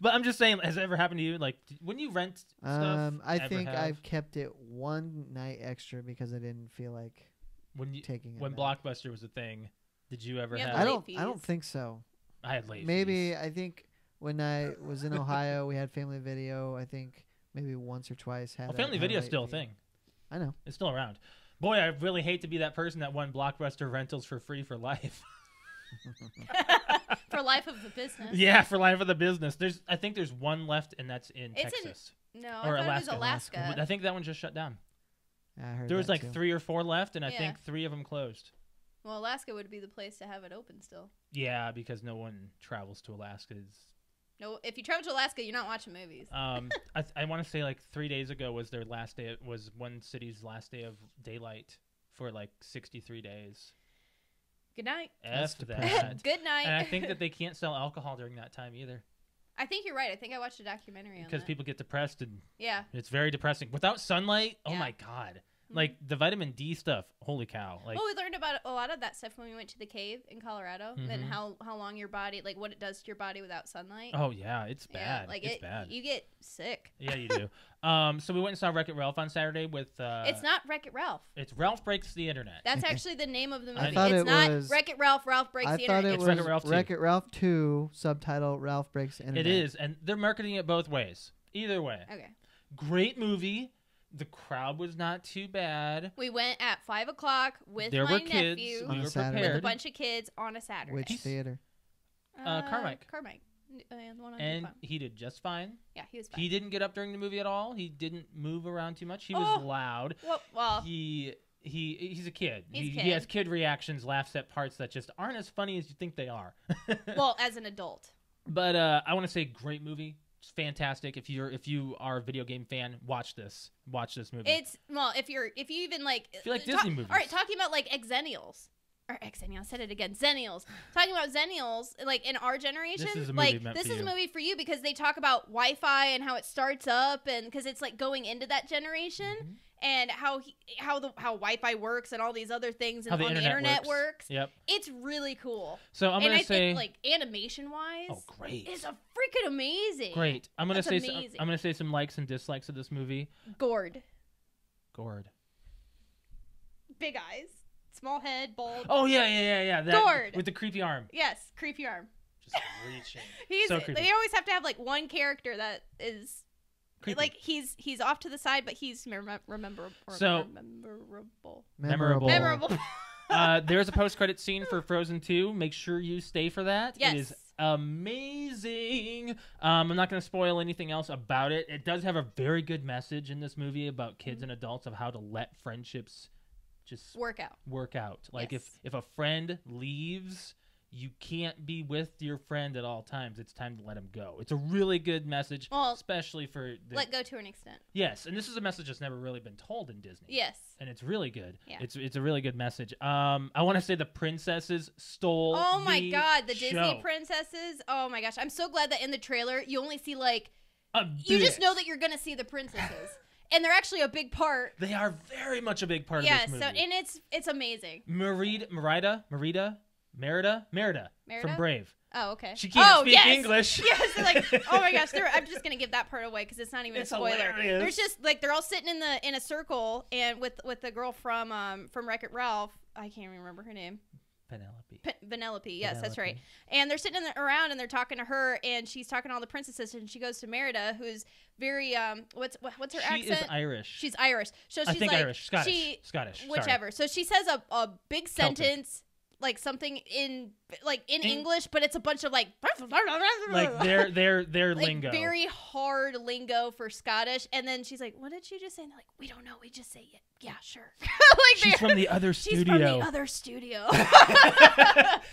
But I'm just saying, has it ever happened to you? Like, when you rent stuff, I ever think have? I've kept it one night extra because I didn't feel like when taking it. when back. Blockbuster was a thing. Did you ever Yeah, have? the I late don't fees. think so. I had late Maybe fees. I think when I was in Ohio, we had Family Video. I think maybe once or twice had. Well, Family had Video is late still a fee. thing. I know. It's still around. Boy, I really hate to be that person that won Blockbuster rentals for free for life. For life of the business. Yeah, for life of the business. I think there's one left, and that's in It's in Texas. No, Or I thought Alaska. it was Alaska. I think that one just shut down. Yeah, I heard There was that like too. 3 or 4 left, and I Yeah. think 3 of them closed. Well, Alaska would be the place to have it open still. Yeah, because no one travels to Alaska. No, if you travel to Alaska, you're not watching movies. I want to say like 3 days ago was their last day. It was one city's last day of daylight for like 63 days. Good night. That's F that. depressing. Good night. And I think that they can't sell alcohol during that time either I think you're right. I think I watched a documentary on because that. people get depressed and Yeah. it's very depressing. Without sunlight, oh Yeah. my God. Mhm. Like the vitamin D stuff, holy cow. Like Well, we learned about a lot of that stuff when we went to the cave in Colorado, and Mhm. how long your body, like what it does to your body without sunlight. oh yeah, it's yeah, bad. like it's bad. you get sick. Yeah, you do. So we went and saw Wreck-It Ralph on Saturday with It's not Wreck-It Ralph. it's Ralph Breaks the Internet. That's actually the name of the I movie. thought It's it not was- Wreck-It Ralph. Ralph breaks I the thought internet. it It's was Wreck-It Ralph 2. Wreck-It Ralph 2, subtitle Ralph Breaks the Internet. It is, and they're marketing it both ways. Either way. Okay. Great movie. The crowd was not too bad. We went at 5:00 with There my were kids. nephew, On We a were Saturday. with a prepared. bunch of kids on a Saturday. Which theater? Carmike. Carmike. The one on And Dupont. he did just fine. Yeah, he was fine. He didn't get up during the movie at all. He didn't move around too much. He was Oh. loud. Well, He's a kid. He's a He kid. has kid reactions, laughs at parts that just aren't as funny as you think they are. well, as an adult. But I want to say great movie. It's fantastic. If you are a video game fan, watch this. Watch this movie. It's if you even like If you like Disney movies. All right, talking about like Exennials. or Xennials, I said it again, Zennials. Talking about Zennials, like in our generation, This is a movie like meant this for is a you. movie for you because they talk about Wi-Fi and how it starts up, and because it's like going into that generation, and how Wi-Fi works and all these other things, and How the on the internet internet works. works. Yep. It's really cool. So I'm And gonna I say, think like animation wise, oh great, it's a freaking amazing. great. I'm gonna That's say amazing. I'm gonna say some likes and dislikes of this movie. Gord, big eyes, small head, bald. Oh yeah. That, Gord. with the creepy arm. Yes, creepy arm. Just reaching. He's So creepy. they always have to have like one character that is Creepy. like he's off to the side, but he's memorable. Memorable. There's a post-credit scene for Frozen 2. Make sure you stay for that. Yes. It is amazing. I'm not going to spoil anything else about it. It does have a very good message in this movie about kids and adults of how to let friendships just Work out. Like Yes. if a friend leaves, you can't be with your friend at all times. It's time to let him go. It's a really good message, Well, especially for let go to an extent. Yes, and this is a message that's never really been told in Disney. Yes. And it's really good. Yeah. It's a really good message. I want to say the princesses stole. Oh my god, the show. Disney princesses. Oh my gosh, I'm so glad that in the trailer you only see like A you just bit. know that you're gonna see the princesses, and they're actually a big part. They are very much a big part of Yes, this movie. so and it's amazing. Merida from Brave. Oh, okay. She can't speak yes. English. Yes, like oh my gosh, I'm just gonna give that part away because it's not even It's a spoiler. hilarious. There's just like they're all sitting in a circle and with the girl from Wreck-It Ralph. I can't even remember her name. Vanellope. Yes, that's right. And they're sitting around and they're talking to her, and she's talking to all the princesses, and she goes to Merida, who's very what's her accent? She is Irish. She's Irish. So she's I think like Irish. Scottish. whichever. So she says a big Celtic. sentence. Like something in English, but it's a bunch of like their like lingo. very hard lingo for Scottish. And then she's like, "What did she just say?" And they're like, "We don't know. We just say it. Yeah, sure." Like She's from the other studio. She's from the other studio.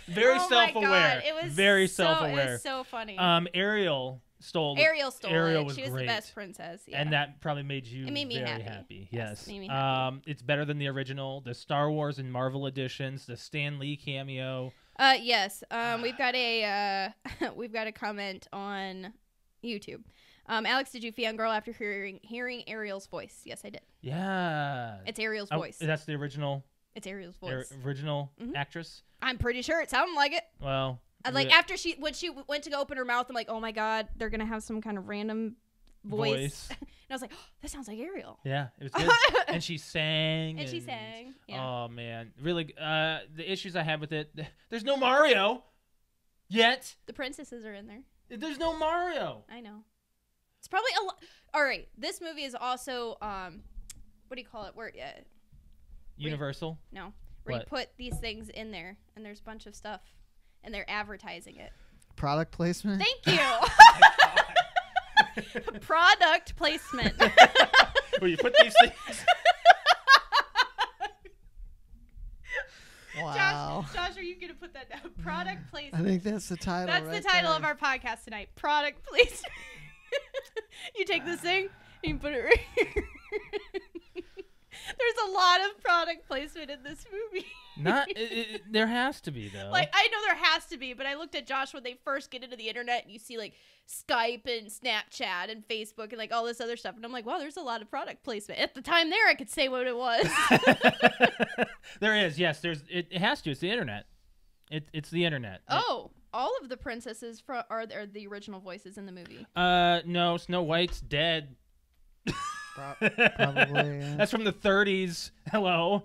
Very Oh my self-aware. God, it was very so, self-aware. It was so funny. Ariel stole Ariel Ariel it. was She was great. the best princess. Yeah. And that probably made you It made me very happy. Yes. Made me happy. It's better than the original. The Star Wars and Marvel editions, the Stan Lee cameo. Yes. We've got a comment on YouTube. Alex, did you fangirl after hearing Ariel's voice? Yes, I did. Yeah. It's Ariel's voice. That's the original. It's Ariel's voice. Original Mhm. actress. I'm pretty sure it sounded like it. Well, Like after when she went to go open her mouth, I'm like, oh my god, they're gonna have some kind of random voice. And I was like, oh, that sounds like Ariel. Yeah, it was good. And she sang. And she sang. Yeah. Oh man, really. The issues I had with it. There's no Mario. Yet. The princesses are in there. There's no Mario. I know. It's probably a lot. All right, this movie is also what do you call it? Where Universal. No, where you What? put these things in there, and there's a bunch of stuff, and they're advertising it. Product placement. Thank you. Product placement. Where you put these things. Wow. Josh, are you gonna put that down? Product I placement. think that's the title. That's right the title there. of our podcast tonight. Product placement. You take this thing, and you put it right here. There's a lot of product placement in this movie. There has to be though. Like, I know there has to be, but I looked at Josh when they first get into the internet, and you see like Skype and Snapchat and Facebook and like all this other stuff, and I'm like, wow, there's a lot of product placement. At the time there, I could say what it was. There is, yes. It has to. It's the internet. It's the internet. Oh, all of the princesses are the original voices in the movie. No, Snow White's dead. Probably. Yeah. That's from the 30s. Hello.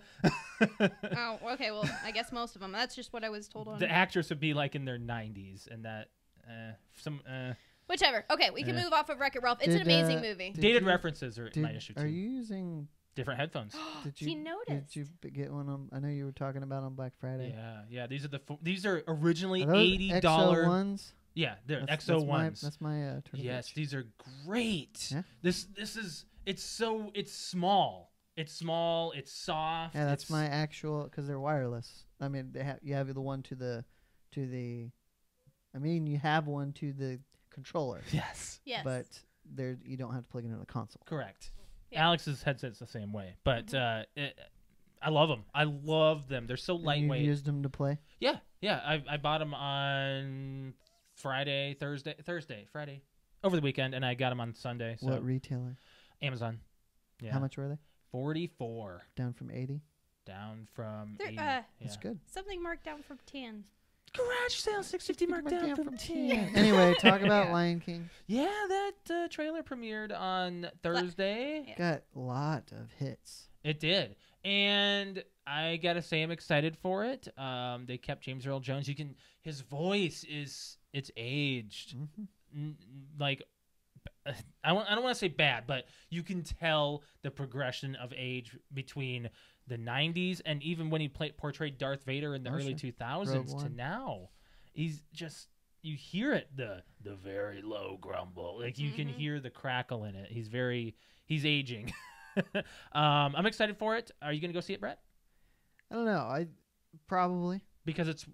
Oh, okay. Well, I guess most of them. That's just what I was told on. The actress would be like in their 90s, and that Whichever. Okay, we can move off of Wreck-It Ralph. It's an amazing movie. dated references are my issue too. Are you using? Different headphones? Did He you? noticed. Did you get one on? I know you were talking about on Black Friday. Yeah. These are originally Are those $80. XO ones? Yeah, they're That's XO ones. That's my turtle Yes, beach. these are great. Yeah? This is it's small. It's small. It's soft. Yeah, that's my actual because they're wireless. I mean, you have the one to the. I mean, you have one to the controller. Yes. Yes. But you don't have to plug it into the console. Correct. Yeah. Alex's headset's the same way, but I love them. I love them. They're so And lightweight. You used them to play. Yeah. I bought them on Friday, Friday, over the weekend, and I got them on Sunday. So What retailer? Amazon. Yeah. How much were they? 44. Down from 80. Down from They're, 80. That's good. Something marked down from 10. Garage sale 650 marked down from 10. Anyway, talk about Yeah. Lion King. Yeah, that trailer premiered on Thursday. Yeah. Got a lot of hits. It did. And I got to say I'm excited for it. They kept James Earl Jones. His voice it's aged. Mm-hmm. Like I don't want to say bad, but you can tell the progression of age between the 90s and even when he portrayed Darth Vader in the early 2000s Rogue to One. now. He's just, you hear it, the very low grumble. Like you can hear the crackle in it. He's aging. I'm excited for it. Are you going to go see it, Brett? I don't know. I probably Because it's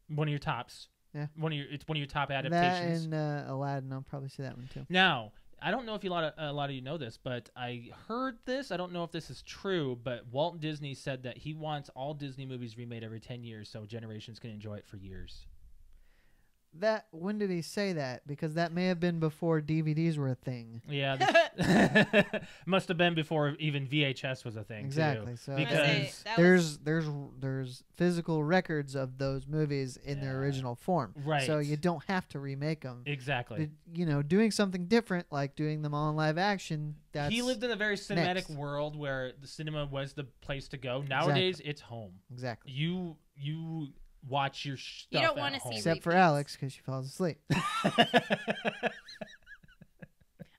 one of your tops. Yeah. It's one of your top that adaptations. and Aladdin. I'll probably see that one too. Now, I don't know if a lot of you know this, but I heard this. I don't know if this is true, but Walt Disney said that he wants all Disney movies remade every 10 years so generations can enjoy it for years. When did he say that? Because that may have been before DVDs were a thing. Yeah, must have been before even VHS was a thing. Exactly. Too, So because that was- there's physical records of those movies in their original form. Right. So you don't have to remake them. exactly. Doing something different, like doing them all in live action. He lived in a very cinematic next. world where the cinema was the place to go. Nowadays, it's home. Exactly. You watch your stuff. You don't at wanna home. see Except for repeats. Alex, because she falls asleep.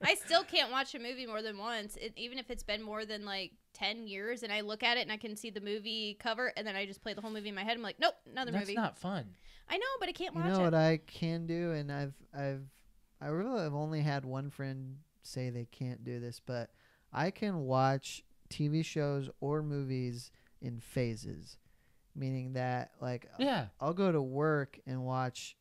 I still can't watch a movie more than once, even if it's been more than like 10 years, and I look at it and I can see the movie cover, and then I just play the whole movie in my head. I'm like, nope, another That's movie. not fun. I know, but I can't You watch know it. what I can do, and I really have only had one friend say they can't do this, but I can watch TV shows or movies in phases, meaning that like Yeah. I'll go to work and watch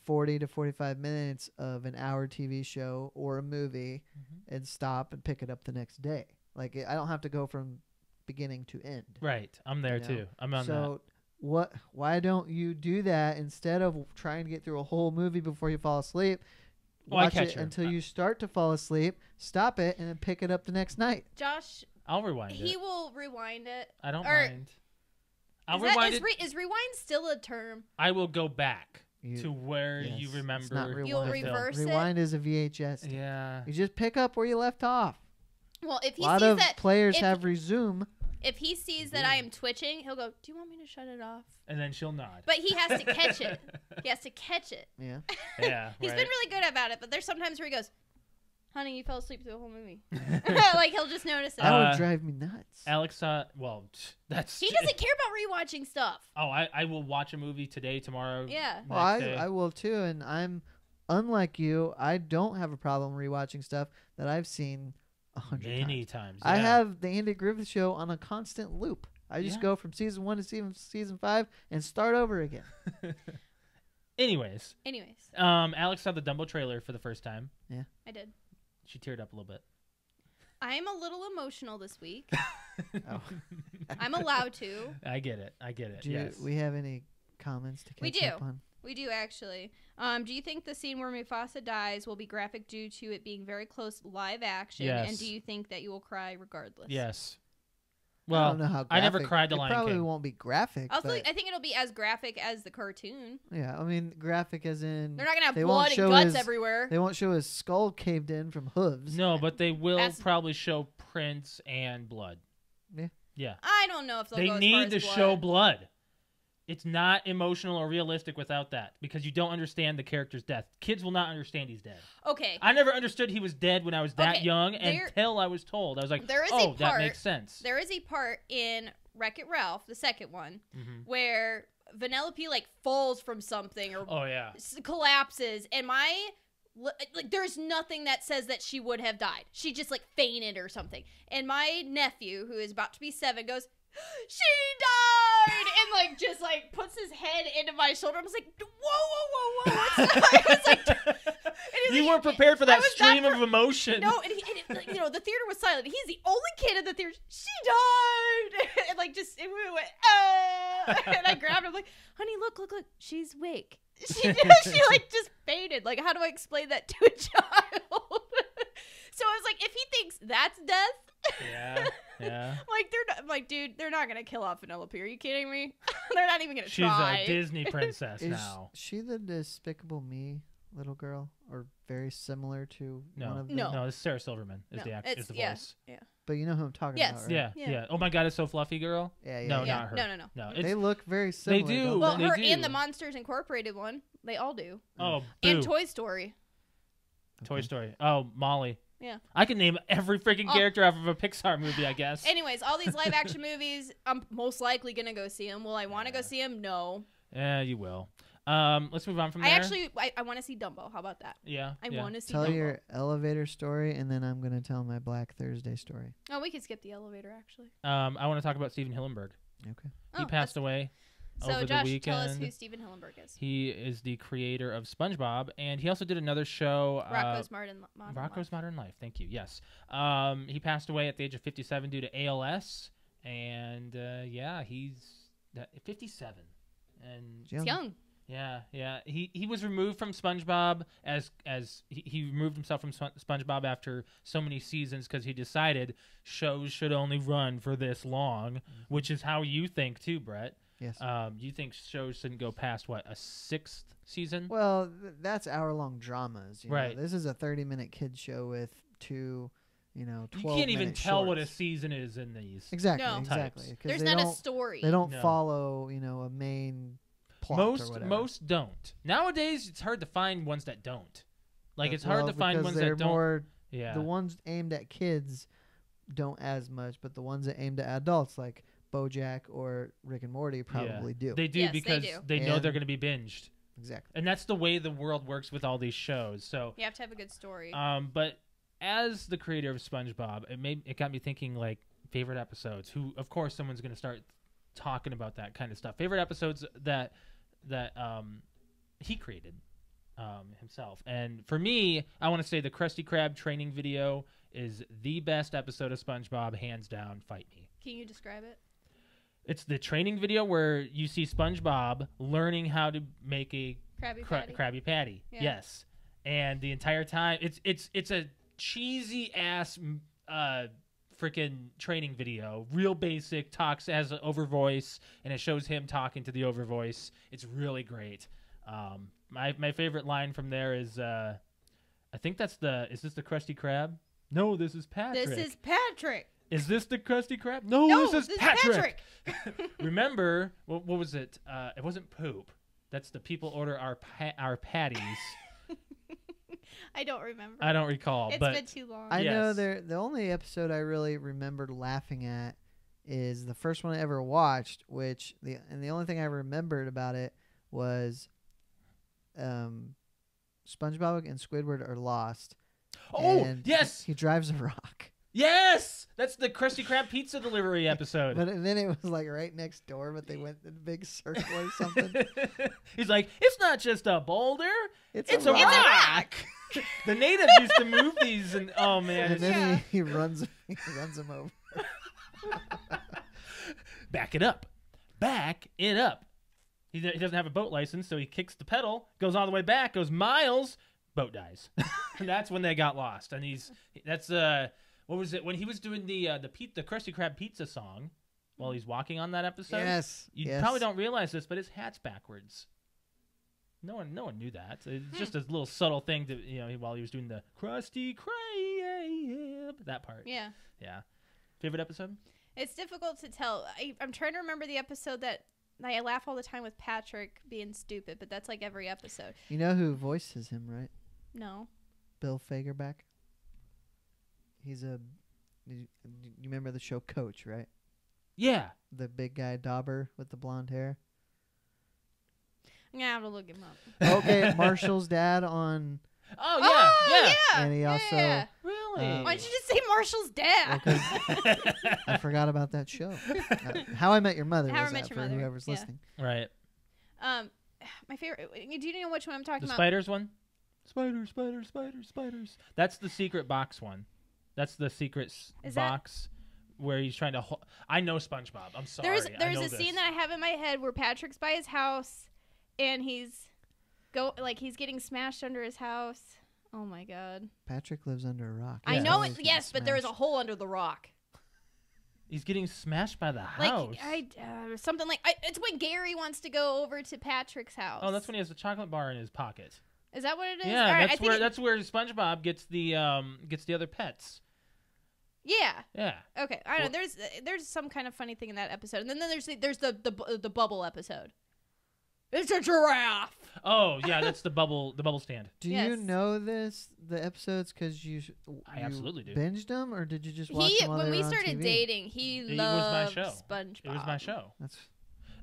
40 to 45 minutes of an hour TV show or a movie and stop and pick it up the next day. Like I don't have to go from beginning to end. Right. I'm there You know? too. I'm on that. So why don't you do that instead of trying to get through a whole movie before you fall asleep? Oh, I Watch catch it her. until you start to fall asleep, stop it, and then pick it up the next night. Josh, I'll rewind he it. will rewind it. I don't or- mind. I'll Is, that, rewind is, it. is rewind still a term? I will go back You- to where yes, you it's remember. not the rewind. You'll film. reverse it? Rewind is a VHS. Yeah. You just pick up where you left off. Well, if A he lot sees of that, players if- have resume. if he sees that I am twitching, he'll go, "Do you want me to shut it off?" And then she'll nod. But he has to catch it. He has to catch it. Yeah. Yeah. He's right. been really good about it, but there's sometimes where he goes, "Honey, you fell asleep through the whole movie." Like he'll just notice it. That would Uh, drive me nuts. Alex, well, that's. He doesn't care about rewatching stuff. Oh, I will watch a movie today, tomorrow. Yeah. Well, I, next day. I will too, and I'm unlike you. I don't have a problem rewatching stuff that I've seen 100 Many times. times. I yeah. have the Andy Griffith Show on a constant loop. I just Yeah. go from season 1 to season 5 and start over again. Anyways, Anyways, Alex saw the Dumbo trailer for the first time. I did. She teared up a little bit. I'm a little emotional this week. Oh. I'm allowed to. I get it. Do Yes. we have any comments to catch We do. up on? We do actually. Do you think the scene where Mufasa dies will be graphic due to it being very close live action? Yes. And do you think that you will cry regardless? Yes. I Well, don't know how I never graphic- cried to it Lion probably King. won't be graphic. Also, but I think it'll be as graphic as the cartoon. yeah, I mean graphic as in They're not gonna have They won't blood and show guts his- everywhere. they won't show his skull caved in from hooves. no, but they will That's- probably show prints and blood. Yeah. Yeah. I don't know if they'll They go as far need as to blood. show blood. It's not emotional or realistic without that because you don't understand the character's death. Kids will not understand he's dead. Okay, I never understood he was dead when I was that Okay, young there- until I was told. I was like, There is a oh, that part- makes sense. there is a part in Wreck-It Ralph, the second one, Mhm. where Vanellope like falls from something or Oh, yeah. collapses, and there's nothing that says that she would have died. She just like fainted or something. And my nephew, who is about to be 7, goes, "She died!" and like just like puts his head into my shoulder. I was like, "Whoa, whoa, whoa, whoa!" What's that? I was like, he's You like, weren't prepared for I that was not stream of emotion. No, and like, the theater was silent. He's the only kid in the theater. She died, and like just and we went, and I grabbed him like, honey, look, she's awake. She like just fainted. Like, how do I explain that to a child? So I was like, if he thinks that's death, Yeah. like I'm like, dude, they're not gonna kill off Penelope. Are you kidding me? They're not even gonna She's try. a Disney princess Is now. she the Despicable Me little girl, or very similar to No, one of them? no, it's Sarah Silverman is the it's is the yeah, voice. yeah. But you know who I'm talking Yes. about, right? Yeah, Yeah. yeah. Oh my God, it's so fluffy, girl. Yeah, yeah. No, yeah. not her. No. No, They it's look very similar. do. don't Well, They her do. and the Monsters Incorporated one, they all do, oh, and boo. Toy Story. Toy Okay. Story. Oh, Molly. Yeah. I can name every freaking Oh. character out of a Pixar movie, I guess. Anyways, all these live action movies, I'm most likely gonna go see them. Will I want to go see them? No. Yeah, you will. Let's move on from there. I want to see Dumbo. How about that? Yeah. I yeah. want to see Tell Dumbo. your elevator story, and then I'm gonna tell my Black Thursday story. Oh, we could skip the elevator actually. I want to talk about Steven Hillenburg. Okay. He passed away So over Josh, the weekend. tell us who Steven Hillenburg is. He is the creator of SpongeBob, and he also did another show, Rocco's Modern Rocco's Life. Modern Life. Thank you. Yes. He passed away at the age of 57 due to ALS, and yeah, he's 57, and It's young. yeah. He was removed from SpongeBob as he removed himself from SpongeBob after so many seasons because he decided shows should only run for this long, which is how you think too, Brett. Yes. You think shows shouldn't go past what, a 6th season? Well, that's hour-long dramas. You know? Right. This is a 30-minute kid show with two, 12. You can't even tell what a shorts. season is in these. Exactly. No. Exactly. 'Cause There's they not a don't- story. They don't No. follow, a main plot or whatever. Most don't. Nowadays, it's hard to find ones that don't. Like it's hard Well, to find because ones they're that don't. more. Yeah. The ones aimed at kids don't as much, but the ones that aimed at adults, like BoJack or Rick and Morty, probably do. They do Yes, they because do. they know And- they're going to be binged, Exactly. and that's the way the world works with all these shows. So, You have to have a good story. but as the creator of SpongeBob, it got me thinking like favorite episodes. Who, of course, someone's going to start talking about that kind of stuff. Favorite episodes that he created himself. And for me, I want to say the Krusty Krab training video is the best episode of SpongeBob, hands down. Fight me. Can you describe it? It's the training video where you see SpongeBob learning how to make a Krabby Patty. Yeah. Yes, and the entire time it's a cheesy ass freaking training video. Real basic, has an over voice, and it shows him talking to the over voice. It's really great. My favorite line from there is I think is this the Krusty Krab? No, this is Patrick. This is Patrick. Is this the Krusty Krab? No, No, this is this is Patrick. Remember, what was it? It wasn't poop. That's the people order our patties. I don't remember. I don't recall. It's but been too long. I know Yes. the only episode I really remembered laughing at is the first one I ever watched, the only thing I remembered about it was SpongeBob and Squidward are lost. Oh, and yes. he drives a rock. Yes, that's the Krusty Krab pizza delivery episode. But and then it was like right next door, but they went in a big circle or something. He's like, it's not just a boulder, It's it's a a rock. rock. The natives used to move these, and oh man, And then Yeah. he runs him over. back it up. He doesn't have a boat license, so he kicks the pedal, goes all the way back, goes miles, boat dies. And that's when they got lost. And what was it when he was doing the Krusty Krab pizza song while he's walking on that episode? Yes. You yes. probably don't realize this, but his hat's backwards. No one knew that. It's just a little subtle thing to while he was doing the Krusty Krab, that part. Yeah. Yeah. Favorite episode? It's difficult to tell. I'm trying to remember the episode that I laugh all the time with Patrick being stupid, but that's like every episode. You know who voices him, right? No. Bill Fagerback. He's you remember the show Coach, right? Yeah. The big guy Dauber with the blonde hair. I'm going to have to look him up. Okay, Marshall's dad on, Oh yeah. Oh, yeah. and he also. Yeah. Really? Why don't you just say Marshall's dad? I forgot about that show. How I Met Your Mother. How I was Met that Your for Mother, whoever's yeah. listening. Right. My favorite. Do you know which one I'm talking The about? spiders one? Spiders, spiders, spiders, spiders. That's the secret box one. That's the secret box where he's trying to. I know SpongeBob. I'm sorry. There's a scene that I have in my head where Patrick's by his house, and he's getting smashed under his house. Oh my god. Patrick lives under a rock. I know it. Yes, but there is a hole under the rock. He's getting smashed by the house. Something like it's when Gary wants to go over to Patrick's house. Oh, that's when he has the chocolate bar in his pocket. Is that what it is? Yeah, right, that's where SpongeBob gets the other pets. Yeah. Yeah. Okay. I don't know. There's some kind of funny thing in that episode, and then there's the bubble episode. It's a giraffe. Oh yeah, that's the bubble stand. Do you know the episodes because you absolutely do. Binged them, or did you just watch them while when they we were on started TV? dating, it was my show. SpongeBob. It was my show. That's.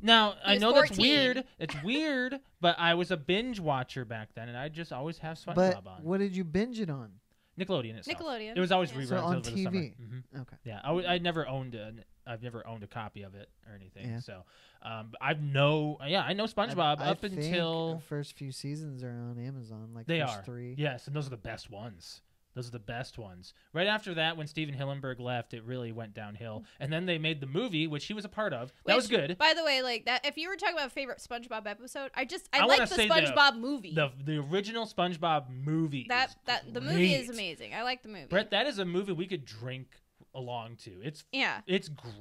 Now, I know 14. that's weird. It's weird, but I was a binge watcher back then, and I just always have SpongeBob But on. what did you binge it on? Nickelodeon itself. Nickelodeon. It was always Yeah. reruns So on over the TV. summer. Mm-hmm. Okay. Yeah, I never owned I've never owned a copy of it or anything. Yeah. So, I know SpongeBob I up think until the first few seasons are on Amazon. Like they first are 3. Yes, and those are the best ones. Those are the best ones. Right after that, when Steven Hillenburg left, it really went downhill. And then they made the movie, which he was a part of. That was good. By the way, like that, if you were talking about a favorite SpongeBob episode, I wanna like the say SpongeBob movie. The original SpongeBob movie. The movie is amazing. I like the movie. Brett, that is a movie we could drink along to. It's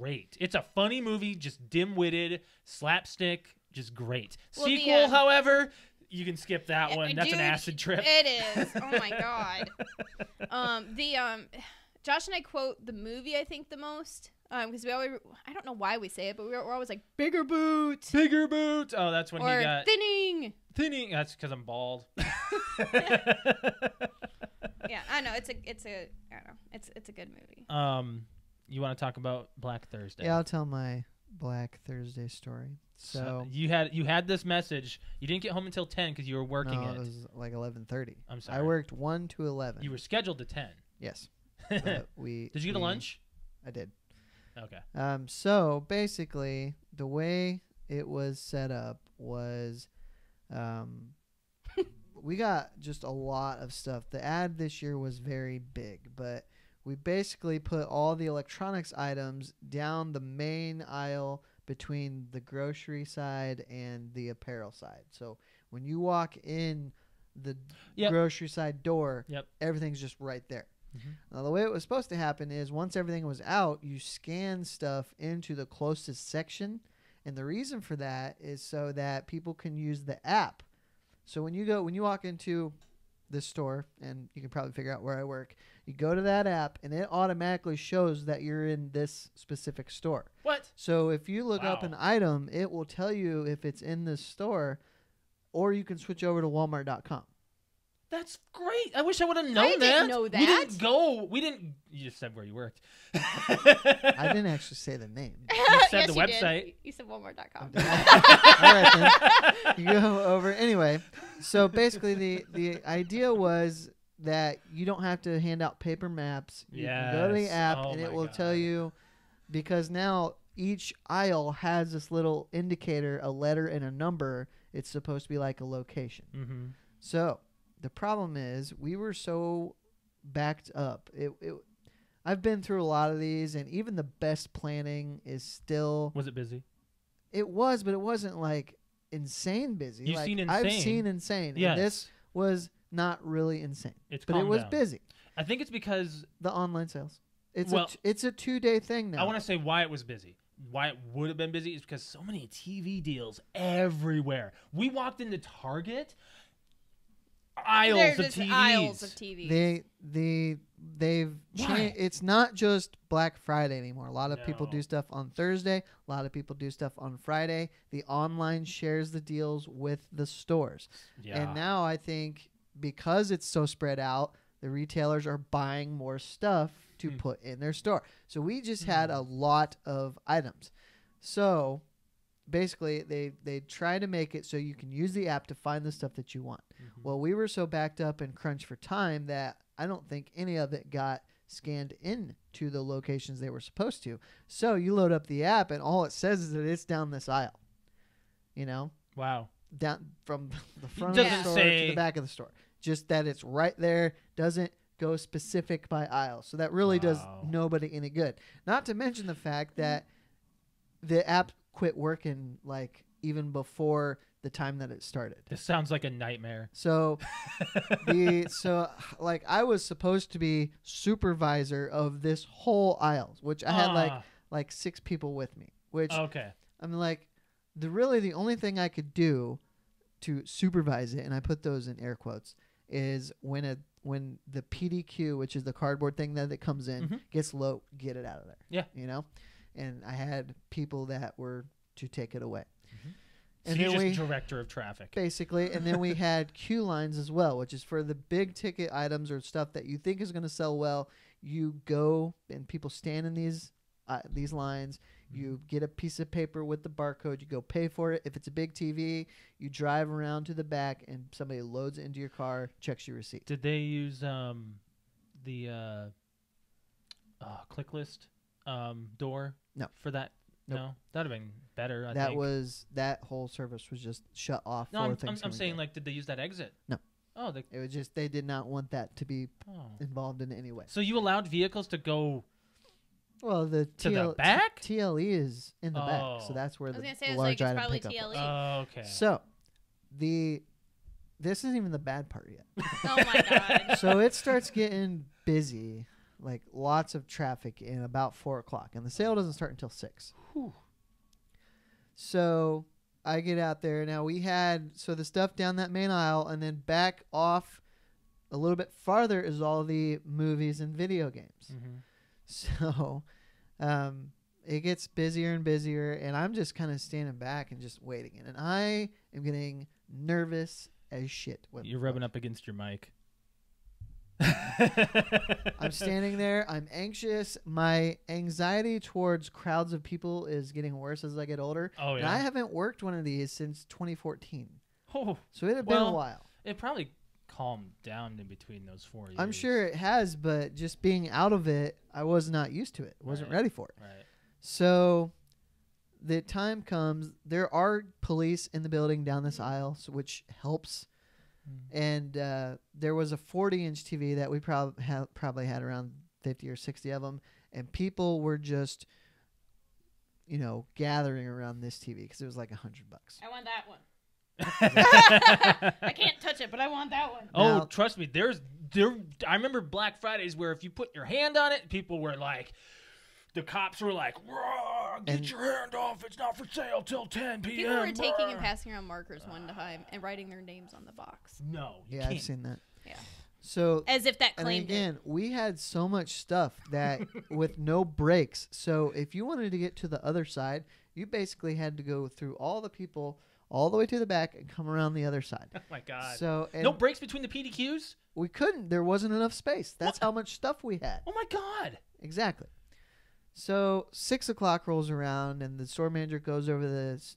great. It's a funny movie, just dim-witted, slapstick, just great. Well, Sequel, however, you can skip that one. That's dude, an acid trip. It is. Oh my god. Josh and I quote the movie I think the most because we always, I don't know why we say it, but we're always like bigger boots. Bigger boots. Oh, that's when or he got thinning. That's because I'm bald. Yeah, I know it's a good movie. You want to talk about Black Thursday? Yeah, I'll tell my Black Thursday story. So you had this message. You didn't get home until 10 because you were working no, it. it was like 11:30. I'm sorry. I worked 1 to 11. You were scheduled to 10. Yes. Did you get a lunch? I did. Okay. So basically, the way it was set up was, we got just a lot of stuff. The ad this year was very big, but we basically put all the electronics items down the main aisle between the grocery side and the apparel side. So when you walk in the grocery side door, everything's just right there. Mm-hmm. Now, the way it was supposed to happen is once everything was out, you scan stuff into the closest section. And the reason for that is so that people can use the app. So when you walk into this store, and you can probably figure out where I work, you go to that app, and it automatically shows that you're in this specific store. What? So if you look up an item, it will tell you if it's in this store, or you can switch over to Walmart.com. That's great. I wish I would have known that. I didn't know that. We didn't go. We didn't. You just said where you worked. I didn't actually say the name. You said yes, the you website. Did. You said Walmart.com. All right, then. You go over. Anyway, so basically the idea was that you don't have to hand out paper maps. You can go to the app, and it will tell you, because now each aisle has this little indicator, a letter and a number. It's supposed to be like a location. Mm-hmm. So the problem is we were so backed up. I've been through a lot of these, and even the best planning is still... Was it busy? It was, but it wasn't like insane busy. You've seen Insane. I've seen Insane. Yes. And this was not really insane. But it was busy. I think it's because... The online sales. It's a 2-day thing now. I want to say why it was busy. Why it would have been busy is because so many TV deals everywhere. We walked into Target... Aisles of TVs. They've changed. It's not just Black Friday anymore. A lot of people do stuff on Thursday. A lot of people do stuff on Friday. The online shares the deals with the stores. Yeah. And now I think because it's so spread out, the retailers are buying more stuff to put in their store. So we just had a lot of items. So basically, they try to make it so you can use the app to find the stuff that you want. Mm-hmm. Well, we were so backed up and crunched for time that I don't think any of it got scanned in to the locations they were supposed to. So you load up the app, and all it says is that it's down this aisle. You know? Wow. Down from the front of the store to the back of the store. just that it's right there, doesn't go specific by aisle. So that really does Wow. nobody any good. Not to mention the fact that the app quit working like even before the time that it started. This sounds like a nightmare. So like I was supposed to be supervisor of this whole aisle, which I had like 6 people with me, which Okay. I'm like the only thing I could do to supervise it, and I put those in air quotes, is when the PDQ, which is the cardboard thing that it comes in, Mhm. gets low, get it out of there. Yeah. You know? And I had people that were to take it away. So And you're then just director of traffic. basically, and then we had queue lines as well, which is for the big ticket items or stuff that you think is going to sell well. You go and people stand in these lines. You get a piece of paper with the barcode. You go pay for it. If it's a big TV, you drive around to the back and somebody loads it into your car, checks your receipt. Did they use the click list door? No. For that? Nope. No, that'd have been better. I think. That whole service was just shut off. No, for I'm Thanksgiving saying Day. like, did they use that exit? No. Oh, It was just they did not want that to be involved in any way. So you allowed vehicles to go Well, the to the back? TLE is in the back, so Oh. that's where I was the gonna say, it's large like it's item probably pickup TLE. was. Oh, okay. So, this isn't even the bad part yet. Oh my god. So it starts getting busy, like lots of traffic in about 4:00, and the sale doesn't start until 6. Whew. So I get out there. Now we had the stuff down that main aisle, and then back off a little bit farther is all the movies and video games. Mhm. So it gets busier and busier, and I'm just kind of standing back and just waiting. And I am getting nervous as shit. You're rubbing up against your mic. I'm standing there. I'm anxious. My anxiety towards crowds of people is getting worse as I get older. Oh, And yeah. I haven't worked one of these since 2014. Oh, So it had been a Well, while. it probably calmed down in between those 4 years. I'm sure it has, but just being out of it, I was not used to it. Wasn't Right. ready for it. Right. So the time comes. There are police in the building down this aisle, which helps. And there was a 40-inch TV that we probably had around 50 or 60 of them, and people were just, gathering around this TV because it was like $100. I want that one. I can't touch it, but I want that one. Oh, Now- trust me. I remember Black Fridays where if you put your hand on it, people were like, the cops were like, "Rah, get And- your hand off. It's not for sale till 10 p.m. People were taking and rah." passing around markers one time and writing their names on the box, No, you Yeah, can't. I've seen that. Yeah. So as if that and claimed again, we had so much stuff that with no breaks. So if you wanted to get to the other side, you basically had to go through all the people all the way to the back and come around the other side. Oh, my God. So and No breaks between the PDQs? we couldn't. There wasn't enough space. That's What? how much stuff we had. Oh, my God. Exactly. So 6:00 rolls around, and the store manager goes over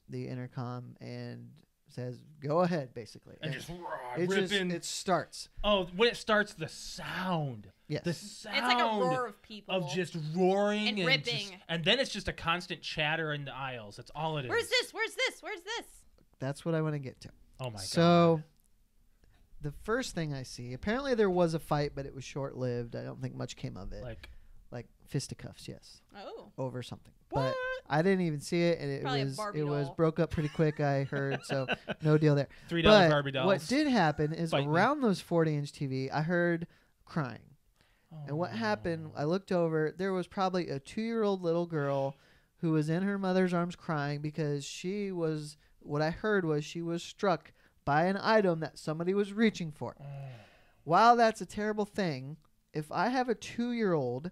the intercom and says, "Go ahead," basically. And just it ripping. starts. Oh, when it starts, the sound. Yes. The it. sound. It's like a roar of people. Of just roaring And and ripping. and then it's just a constant chatter in the aisles. That's all it is. Where's this? Where's this? Where's this? That's what I want to get to. Oh my So the first thing I see, apparently there was a fight, but it was short-lived. I don't think much came of it. god! Like fisticuffs, yes, Oh. over something. What? But I didn't even see it, and Probably a it Barbie was doll. broke up pretty quick. I heard, so no deal there. $3 But Barbie dolls. what did happen is Fight me. around those 40-inch TV, I heard crying. Oh, And what happened, no. I looked over, there was probably a 2-year-old little girl who was in her mother's arms crying because what I heard was she was struck by an item that somebody was reaching for. Oh. While that's a terrible thing, if I have a 2-year-old,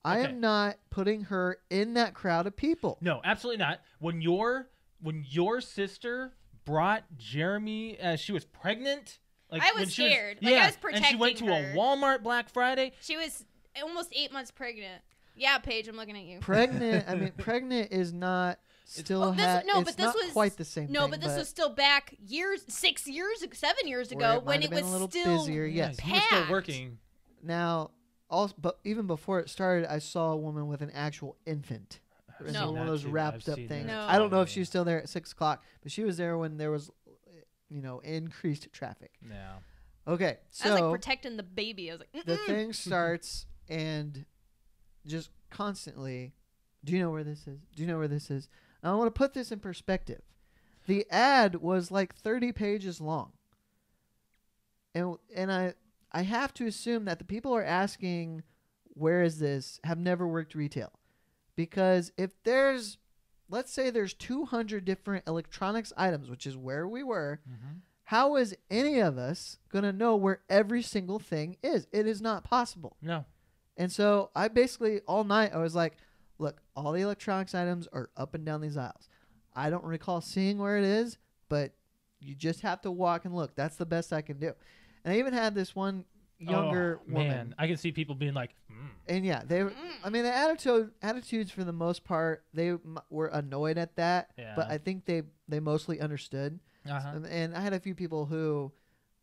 I Okay. am not putting her in that crowd of people. No, absolutely not. When your sister brought Jeremy as she was pregnant, like I was when she scared. Like, I was and she went to protecting a her. Walmart Black Friday. She was almost 8 months pregnant. Yeah, Paige, I'm looking at you. Pregnant is not still Well, it's but this not was quite the same No, thing. but this was still back 7 years Where ago it when might it have been was a little still busier, yes. you were still packed. working. Now, also, but even before it started, I saw a woman with an actual infant. I've in No. seen one of that those too. wrapped I've up seen things. that No. I don't know if too. she was still there at 6:00, but she was there when there was, increased traffic. Yeah. Okay, I was so like protecting the baby. I was like, the thing starts and just constantly, do you know where this is? Do you know where this is? And I want to put this in perspective. The ad was like 30 pages long. And I have to assume that the people are asking, where is this, have never worked retail. Because if there's, let's say there's 200 different electronics items, which is where we were, how is any of us going to know where every single thing is? It is not possible. No. And so I basically, all night, I was like, look, all the electronics items are up and down these aisles. I don't recall seeing where it is, but you just have to walk and look. That's the best I can do. And I even had this one younger woman. Man, I can see people being like, And yeah, I mean, the attitudes for the most part, they were annoyed at that. Yeah. But I think they mostly understood. And I had a few people who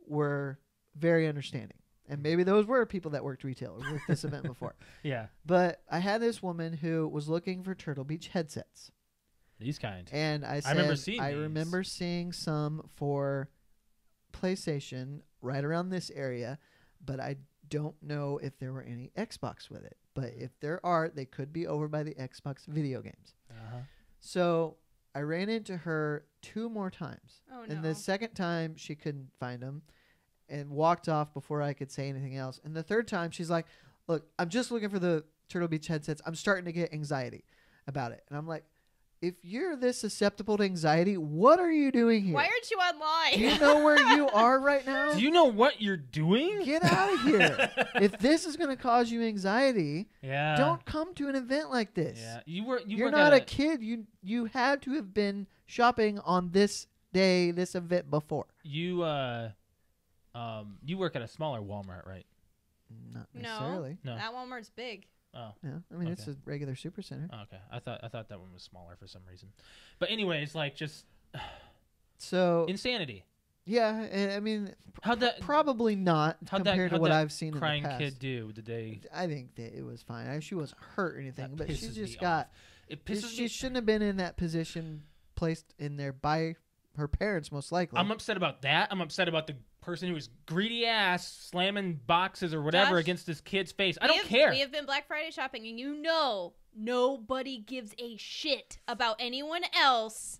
were very understanding. And maybe those were people that worked retail or worked this event before. Yeah. But I had this woman who was looking for Turtle Beach headsets. These kind. And I said, I remember seeing these. some for PlayStation right around this area, but I don't know if there were any Xbox with it. But if there are, they could be over by the Xbox video games. So I ran into her 2 more times. oh no. And the second time, she couldn't find them and walked off before I could say anything else. And the third time, she's like, look, I'm just looking for the Turtle Beach headsets. I'm starting to get anxiety about it. And I'm like, if you're this susceptible to anxiety, what are you doing here? Why aren't you online? Do you know where you are right now? Do you know what you're doing? Get out of here. If this is going to cause you anxiety, Yeah. don't come to an event like this. Yeah. You're not a kid. You had to have been shopping on this day, this event before. You work at a smaller Walmart, right? Not necessarily. No. That Walmart's big. Oh. Yeah, I mean, it's Okay. a regular supercenter. Oh, okay. I thought that one was smaller for some reason. But anyways, like just So insanity. yeah, and I mean, How'd that probably not compared to what I've seen in crying the past. kid do? Did they? I think that it was fine. She wasn't hurt or anything, That but she pisses just me got. off. It pisses She me. shouldn't have been in that position, placed in there by her parents, most likely. I'm upset about that. I'm upset about the person who was greedy ass slamming boxes or whatever Josh, against this kid's face. I don't care. We have been Black Friday shopping, and you know nobody gives a shit about anyone else.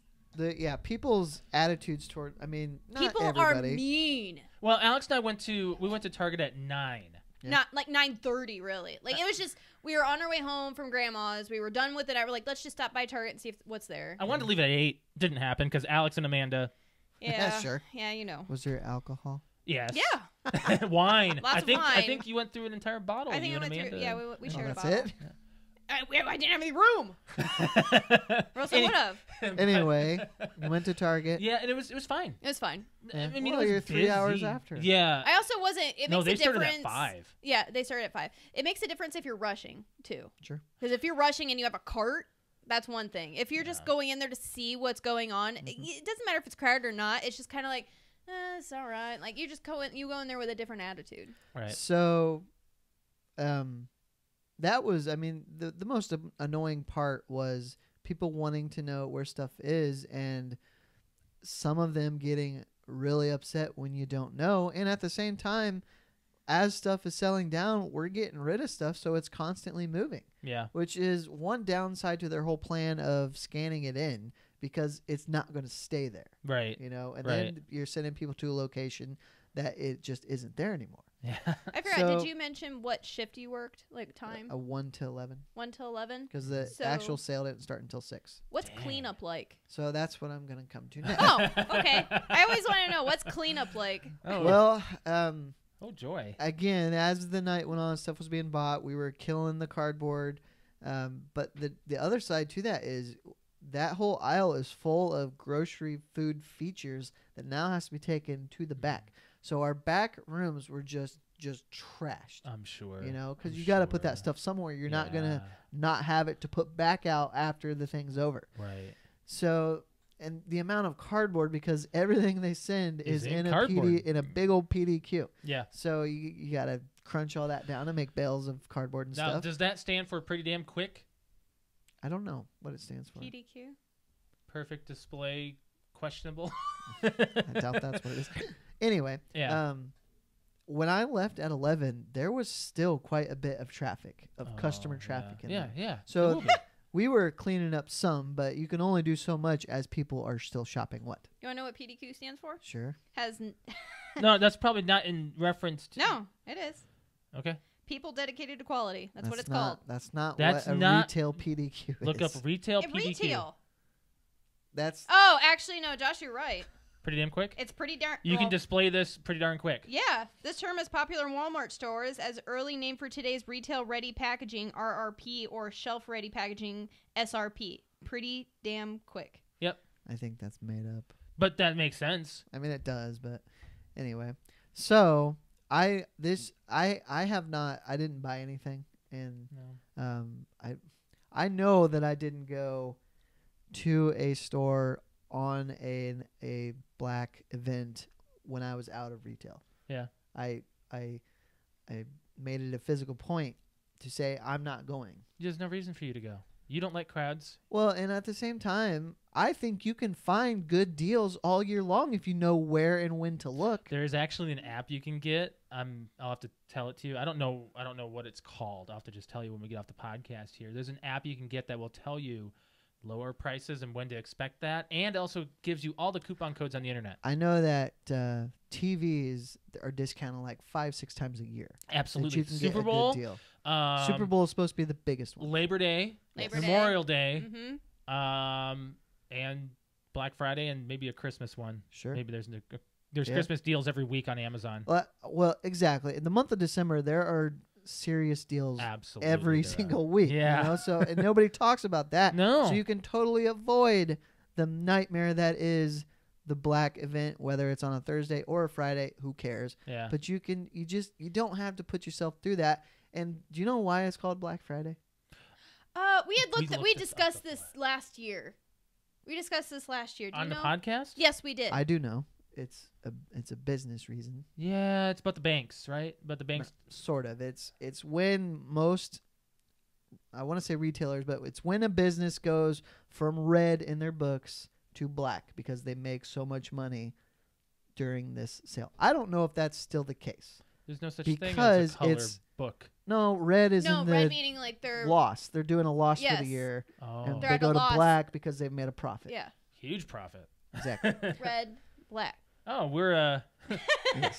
People's attitudes toward. I mean, not People everybody. are mean. Well, Alex and I went to Target at 9. Yeah. Not like 9:30, really. Like it was just we were on our way home from grandma's. We were done with it. I were like, let's just stop by Target and see what's there. I wanted to leave at 8. Didn't happen because Alex and Amanda. Yeah, Sure. Yeah, you know. Was there alcohol? Yes. Yeah, Wine. Lots I of think I wine. think you went through an entire bottle. I think you I and went through. Amanda. Yeah, we Oh, shared a that's bottle. it. I didn't have any room, or else I would have. Anyway, you went to Target. Yeah, and it was fine. It was fine. Yeah. I mean, Well, it was you're 3 hours busy. after. Yeah. I also wasn't. It No, makes they a started difference. at 5. Yeah, they started at 5. It makes a difference if you're rushing too. Sure. Because if you're rushing and you have a cart, that's one thing. If you're just going in there to see what's going on, it doesn't matter if it's crowded or not. It's just kind of like, it's all right. Like you just go in there with a different attitude. Right. So, that was. I mean, the most annoying part was people wanting to know where stuff is, and some of them getting really upset when you don't know, and at the same time, as stuff is selling down, we're getting rid of stuff, so it's constantly moving. Yeah. Which is one downside to their whole plan of scanning it in, because it's not going to stay there, Right. you know. And Right. then you're sending people to a location that it just isn't there anymore. Yeah. I forgot. So- Did you mention what shift you worked? Like time? A 1 to 11, 1 to 11. because the So- actual sale didn't start until 6. What's Dang. cleanup like? So that's what I'm going to come to next. Oh, okay. I always want to know what's cleanup like. Oh. Well, Oh joy. again, as the night went on, stuff was being bought. We were killing the cardboard. But the other side to that is that whole aisle is full of grocery food features that now has to be taken to the back. So our back rooms were just trashed. I'm sure. You know, because I'm you got to put that sure. stuff somewhere. You're not gonna Yeah. not have it to put back out after the thing's over. Right. So, and the amount of cardboard, because everything they send Is is in in a cardboard. in a big old PDQ. Yeah. So you got to crunch all that down and make bales of cardboard and Now, stuff. does that stand for pretty damn quick? I don't know what it stands for. PDQ? Perfect display questionable. I doubt that's what it is. Anyway, Yeah. when I left at 11, there was still quite a bit of traffic, of customer traffic in there. Yeah. So It will be. we were cleaning up some, but you can only do so much as people are still shopping. What? You want to know what PDQ stands for? Sure. No, that's probably not in reference to. No, it is. Okay. People dedicated to quality. That's what it's called. That's not That's what a not- retail PDQ Look is. up retail Yeah, PDQ. retail. That's Oh, actually, no, Josh, you're right. Pretty damn quick. It's pretty darn. You can well, display this pretty darn quick. Yeah, this term is popular in Walmart stores as early name for today's retail-ready packaging (RRP) or shelf-ready packaging (SRP). Pretty damn quick. I think that's made up. But that makes sense. I mean, it does, but anyway. So I didn't buy anything, and No. I know that I didn't go to a store on a black event when I was out of retail. Yeah. I made it a physical point to say I'm not going. There's no reason for you to go. You don't like crowds. Well, and at the same time, I think you can find good deals all year long if you know where and when to look. There is actually an app you can get. I'll have to tell it to you. I don't know what it's called. I'll have to just tell you when we get off the podcast here. There's an app you can get that will tell you lower prices and when to expect that, and also gives you all the coupon codes on the internet. I know that TVs are discounted like 5-6 times a year. Absolutely. That you can Super get Bowl, a good deal. Super Bowl is supposed to be the biggest one. Labor Day, Labor Day. Memorial Day, Mm-hmm. and Black Friday, and maybe a Christmas one. Sure. Maybe there's Yeah. Christmas deals every week on Amazon. Well, exactly. In the month of December, there are serious deals Absolutely. every there are. single week. Yeah. You know? So and nobody talks about that. No. So you can totally avoid the nightmare that is the black event, whether it's on a Thursday or a Friday. Who cares? Yeah. But you don't have to put yourself through that. And do you know why it's called Black Friday? We discussed this last year. We discussed this last year. Do on you the know? podcast? Yes, we did. I do know. It's a business reason. Yeah, it's about the banks, right? But the banks. Sort of. It's when most, I want to say retailers, but it's when a business goes from red in their books to black because they make so much money during this sale. I don't know if that's still the case. There's no such thing as Because a color it's- book. No, red is no, in red the meaning like they're loss. They're doing a loss for Yes. the year, Oh, and They're they at a go to loss. black because they've made a profit. yeah, huge profit. Exactly. red, black. Oh, we're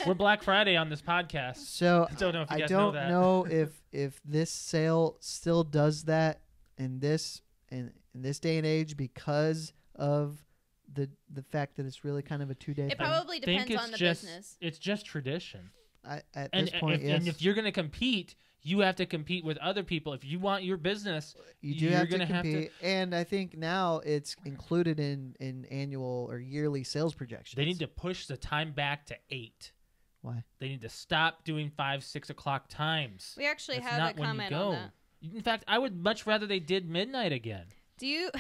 we're Black Friday on this podcast. So I don't know if you I guys don't know that. if this sale still does that in this day and age because of the fact that it's really kind of a 2-day It thing. probably think depends it's on the just, business. It's just tradition. At And, this point, yes. and if you're going to compete, you have to compete with other people. If you want your business, you do you're have to gonna have to- compete, and I think now it's included in annual or yearly sales projections. they need to push the time back to 8. Why? They need to stop doing 5, 6 o'clock times. We actually That's have not a when you comment go. on that. In fact, I would much rather they did midnight again. Do you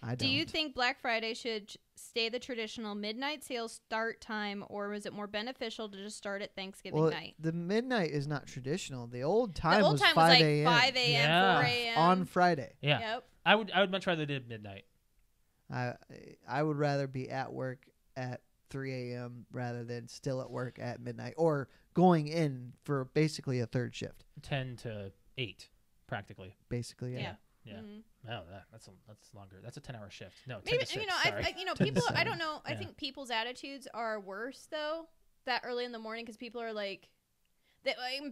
I do you don't. think Black Friday should stay the traditional midnight sales start time, or was it more beneficial to just start at Thanksgiving Well, night? the midnight is not traditional. The old time The old was time 5 was like a.m. 5 a.m., Yeah. 4 a.m. on Friday. Yeah, Yep. I would much rather they did midnight. I would rather be at work at 3 a.m. rather than still at work at midnight or going in for basically a third shift. 10 to 8, practically. Basically, yeah. Yeah. Yeah. Mhm. No, that's longer. That's a 10-hour shift. No, 10 Maybe to 6, you know, sorry. I you know, 10 to people. I 7. don't know. I Yeah. think people's attitudes are worse though that early in the morning because people are like,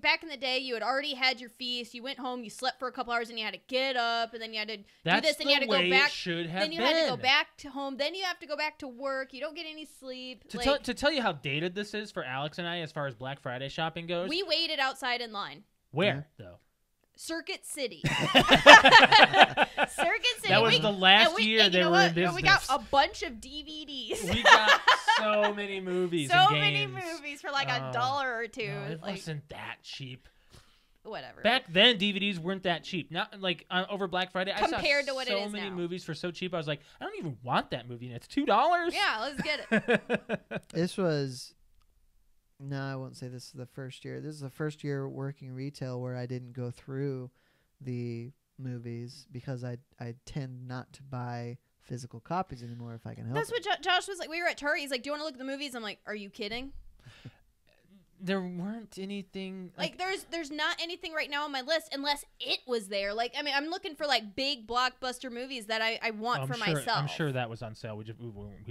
back in the day, you had already had your feast. You went home, you slept for a couple hours, and you had to get up, and then you had to That's do this, and the you had to way go back. it should have Then you been. had to go back to home. Then you have to go back to work. You don't get any sleep. To tell you how dated this is for Alex and I as far as Black Friday shopping goes. We waited outside in line. Where, though? Circuit City. Circuit City. That was We- the last year and you they know were what? in business. We got a bunch of DVDs. We got so many movies so and many games. movies for like Oh, $1 or $2. No, it like wasn't that cheap. whatever. Back then, DVDs weren't that cheap. Not like over Black Friday. Compared I saw to what it so is many now. movies for so cheap. I was like, I don't even want that movie, and it's $2. Yeah, let's get it. This was. No, I won't say this is the first year. This is the first year working retail where I didn't go through the movies because I tend not to buy physical copies anymore if I can help That's it. what Josh was like. We were at Target. He's like, "Do you want to look at the movies?" I'm like, "Are you kidding?" there weren't anything Like there's not anything right now on my list unless it was there. Like I mean, I'm looking for like big blockbuster movies that I want for myself. I'm sure that was on sale. We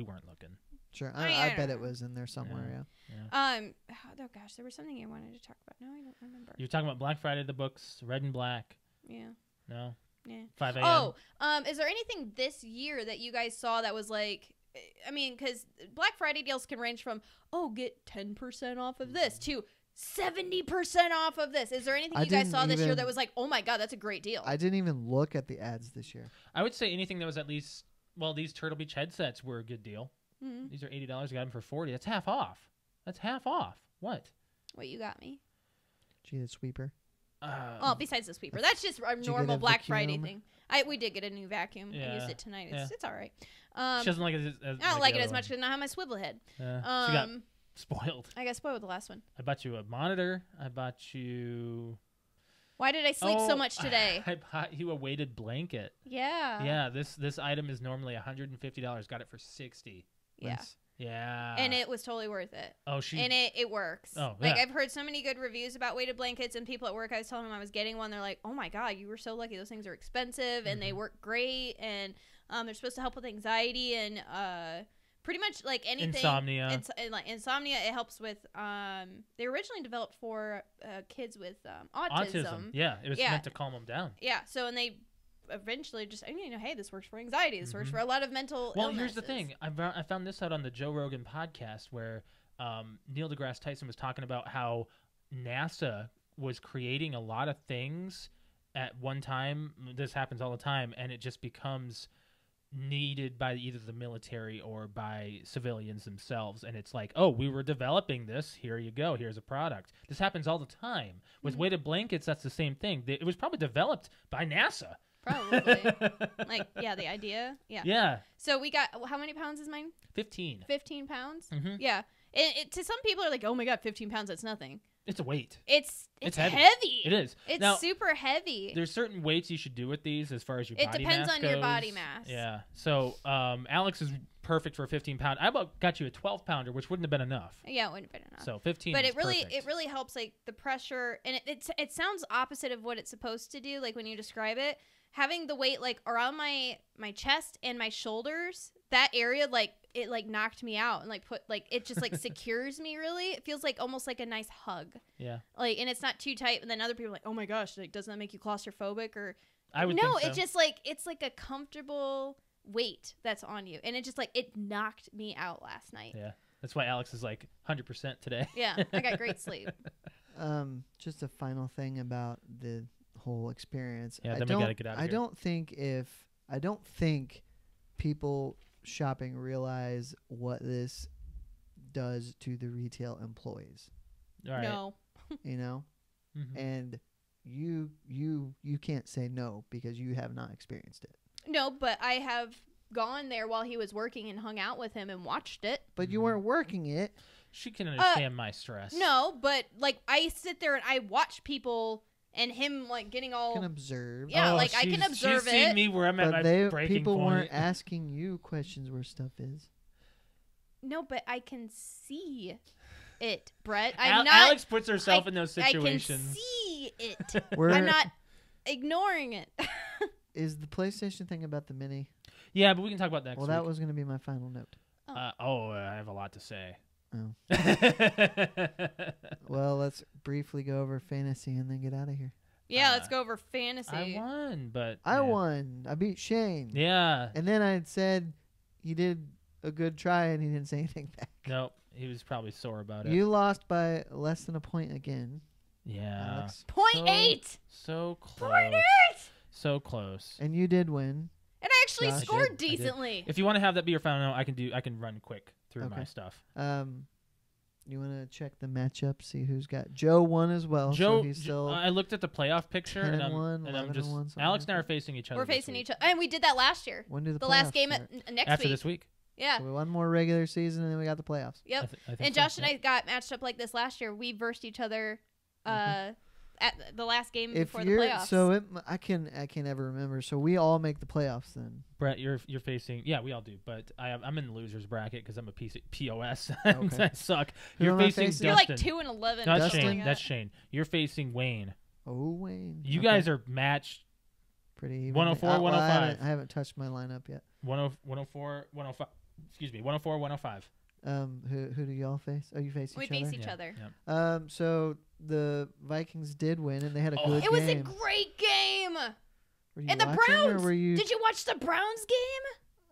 weren't looking. Sure, I I don't bet know. it was in there somewhere. Yeah. Yeah. Oh gosh, there was something I wanted to talk about. No, I don't remember. You're talking about Black Friday, the books, Red and Black. Yeah. No. Yeah. 5 a.m. Oh, is there anything this year that you guys saw that was like? I mean, because Black Friday deals can range from get 10% off of this to 70% off of this. Is there anything you guys saw this year that was like, oh my god, that's a great deal? I didn't even look at the ads this year. I would say anything that was at least these Turtle Beach headsets were a good deal. Mm-hmm. These are $80. You got them for $40. That's half off. What? What you got me? Gee, the sweeper. Well, besides the sweeper, that's just a you normal get a Black Friday vacuum? thing. We did get a new vacuum. I Yeah. used it tonight. Yeah. It's all right. She doesn't like it as I don't like it as much one. because I have my swivel head. She got spoiled. I got spoiled with the last one. I bought you a monitor. I bought you. Why did I sleep so much today? I bought you a weighted blanket. Yeah. Yeah, this item is normally $150. Got it for $60. Yeah. Yeah. And it was totally worth it. Oh, And it works. Oh, Like, yeah. I've heard so many good reviews about weighted blankets, and people at work, I was telling them I was getting one. They're like, oh my God, you were so lucky. Those things are expensive, and they work great, and they're supposed to help with anxiety and pretty much like anything. Insomnia. Like insomnia, it helps with. They originally developed for kids with autism. Yeah, it was Yeah. meant to calm them down. Yeah, so and they eventually just hey, this works for anxiety. This works for a lot of mental illnesses. Here's the thing. I found this out on the Joe Rogan podcast where Neil deGrasse Tyson was talking about how NASA was creating a lot of things at one time. This happens all the time, and it just becomes needed by either the military or by civilians themselves. And it's like, oh, we were developing this. Here you go. Here's a product. This happens all the time. With weighted blankets, that's the same thing. It was probably developed by NASA. Probably. Like, yeah, the idea. Yeah. Yeah. So we got, how many pounds is mine? 15. 15 pounds? Mm-hmm. Yeah. To some people are like, oh my God, 15 pounds, that's nothing. It's a weight. It's heavy. heavy. It is. It's Now, super heavy. there's certain weights you should do with these as far as your It body depends mass on your goes. body mass. Yeah. So Alex is perfect for a 15-pound. I got you a 12-pounder, which wouldn't have been enough. Yeah, it wouldn't have been enough. So 15 But is it really perfect. helps, like, the pressure, and it sounds opposite of what it's supposed to do, like when you describe it. Having the weight like around my chest and my shoulders, that area, like it like knocked me out and like it just like secures me. Really, it feels like almost like a nice hug. Yeah. Like, and it's not too tight. And then other people are like, oh my gosh, like doesn't that make you claustrophobic? Or I would no, think so. it's just like it's like a comfortable weight that's on you, and it just like it knocked me out last night. Yeah. That's why Alex is like 100% today. Yeah, I got great sleep. Just a final thing about the whole experience. Yeah, then we gotta get out of here. I don't think people shopping realize what this does to the retail employees. All right. No. You know, Mhm. and you can't say no because you have not experienced it. No, but I have gone there while he was working and hung out with him and watched it. But you weren't working it. She can understand my stress. No, but like I sit there and I watch people and him like getting all Can observe. Yeah, like, I can observe she's seen it. me where I'm at But my breaking people point. weren't asking you questions where stuff is. No, but I can see it, Brett. Alex puts herself in those situations. I can see it. Where I'm not ignoring it. is the PlayStation thing about the mini? Yeah, but we can talk about that next Well, week. that was going to be my final note. I have a lot to say. Oh. Well, let's briefly go over fantasy and then get out of here. Yeah, let's go over fantasy. I won, but I yeah. won. I beat Shane. Yeah. And then I said he did a good try and he didn't say anything back. Nope. He was probably sore about it. You lost by less than a point again. Yeah. Alex. Point eight. So close. 0.8. So close. And you did win. And I actually Josh. scored I did. decently. If you want to have that be your final note, I can run quick through my Okay. stuff. You want to check the matchup, see who's got. Joe won as well. Joe, so he's still I looked at the playoff picture 10 and and I'm, 1, and 11 I'm and just 1, something Alex like and I are that. facing each other. We're this facing week. each other. And we did that last year. When do the last playoffs game start? next after week. this week. Yeah. So we won more regular season and then we got the playoffs. Yep. I think And so, Josh yeah. and I got matched up like this last year. We versed each other. I at the last game If before the you're playoffs. so, I can never remember. So we all make the playoffs then. Brett, you're facing. Yeah, we all do. But I'm in the losers bracket because I'm a POS. Okay. I suck. Who You're am I facing facing? You're Dustin. like 2-11. No, that's Dustin? Shane. That's Shane. You're facing Wayne. Oh, Wayne. You Okay. guys are matched. pretty even. 104, I 105. I haven't touched my lineup yet. 104, 105. Excuse me, 104, 105. Who do y'all face? Oh, you face We each face other. each other. Yeah. So the Vikings did win, and they had a Oh. good It was a game. great game. Were you And the watching, or Browns. were you? Did you watch the Browns game?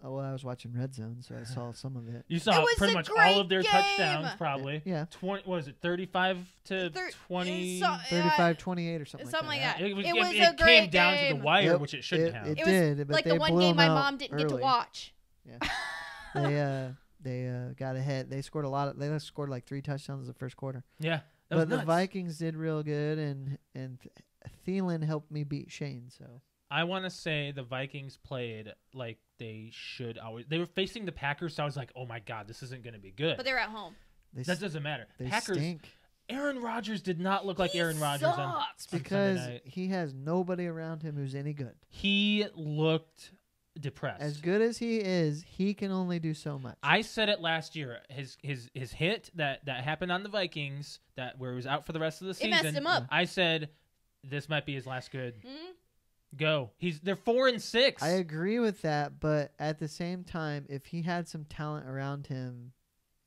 Oh, well, I was watching Red Zone, so I saw some of it. You saw was pretty a much great all of their game. touchdowns, probably. Yeah, 20. What was it? 35 to Thir- 20. so- 35-28 or something. Something like that. that. It was, It was a came great down to game. the wire, Yep, which it shouldn't have. It It was did, but like they the one blew game them my out mom didn't get to early. watch. They got ahead. They scored a lot. They scored like 3 touchdowns in the first quarter. Yeah, that was But the nuts. Vikings did real good, and Thielen helped me beat Shane. So I want to say the Vikings played like they should always. They were facing the Packers, so I was like, oh my God, this isn't going to be good. But they were at home. they That doesn't matter. they Packers. stink. Aaron Rodgers did not look like Aaron Rodgers on sucks. Sunday Because night. he has nobody around him who's any good. He looked depressed. As good as he is, he can only do so much. I said it last year. His hit that happened on the Vikings, that where he was out for the rest of the season. It messed him up. I said this might be his last good Mhm. go. They're 4-6. I agree with that, but at the same time, if he had some talent around him,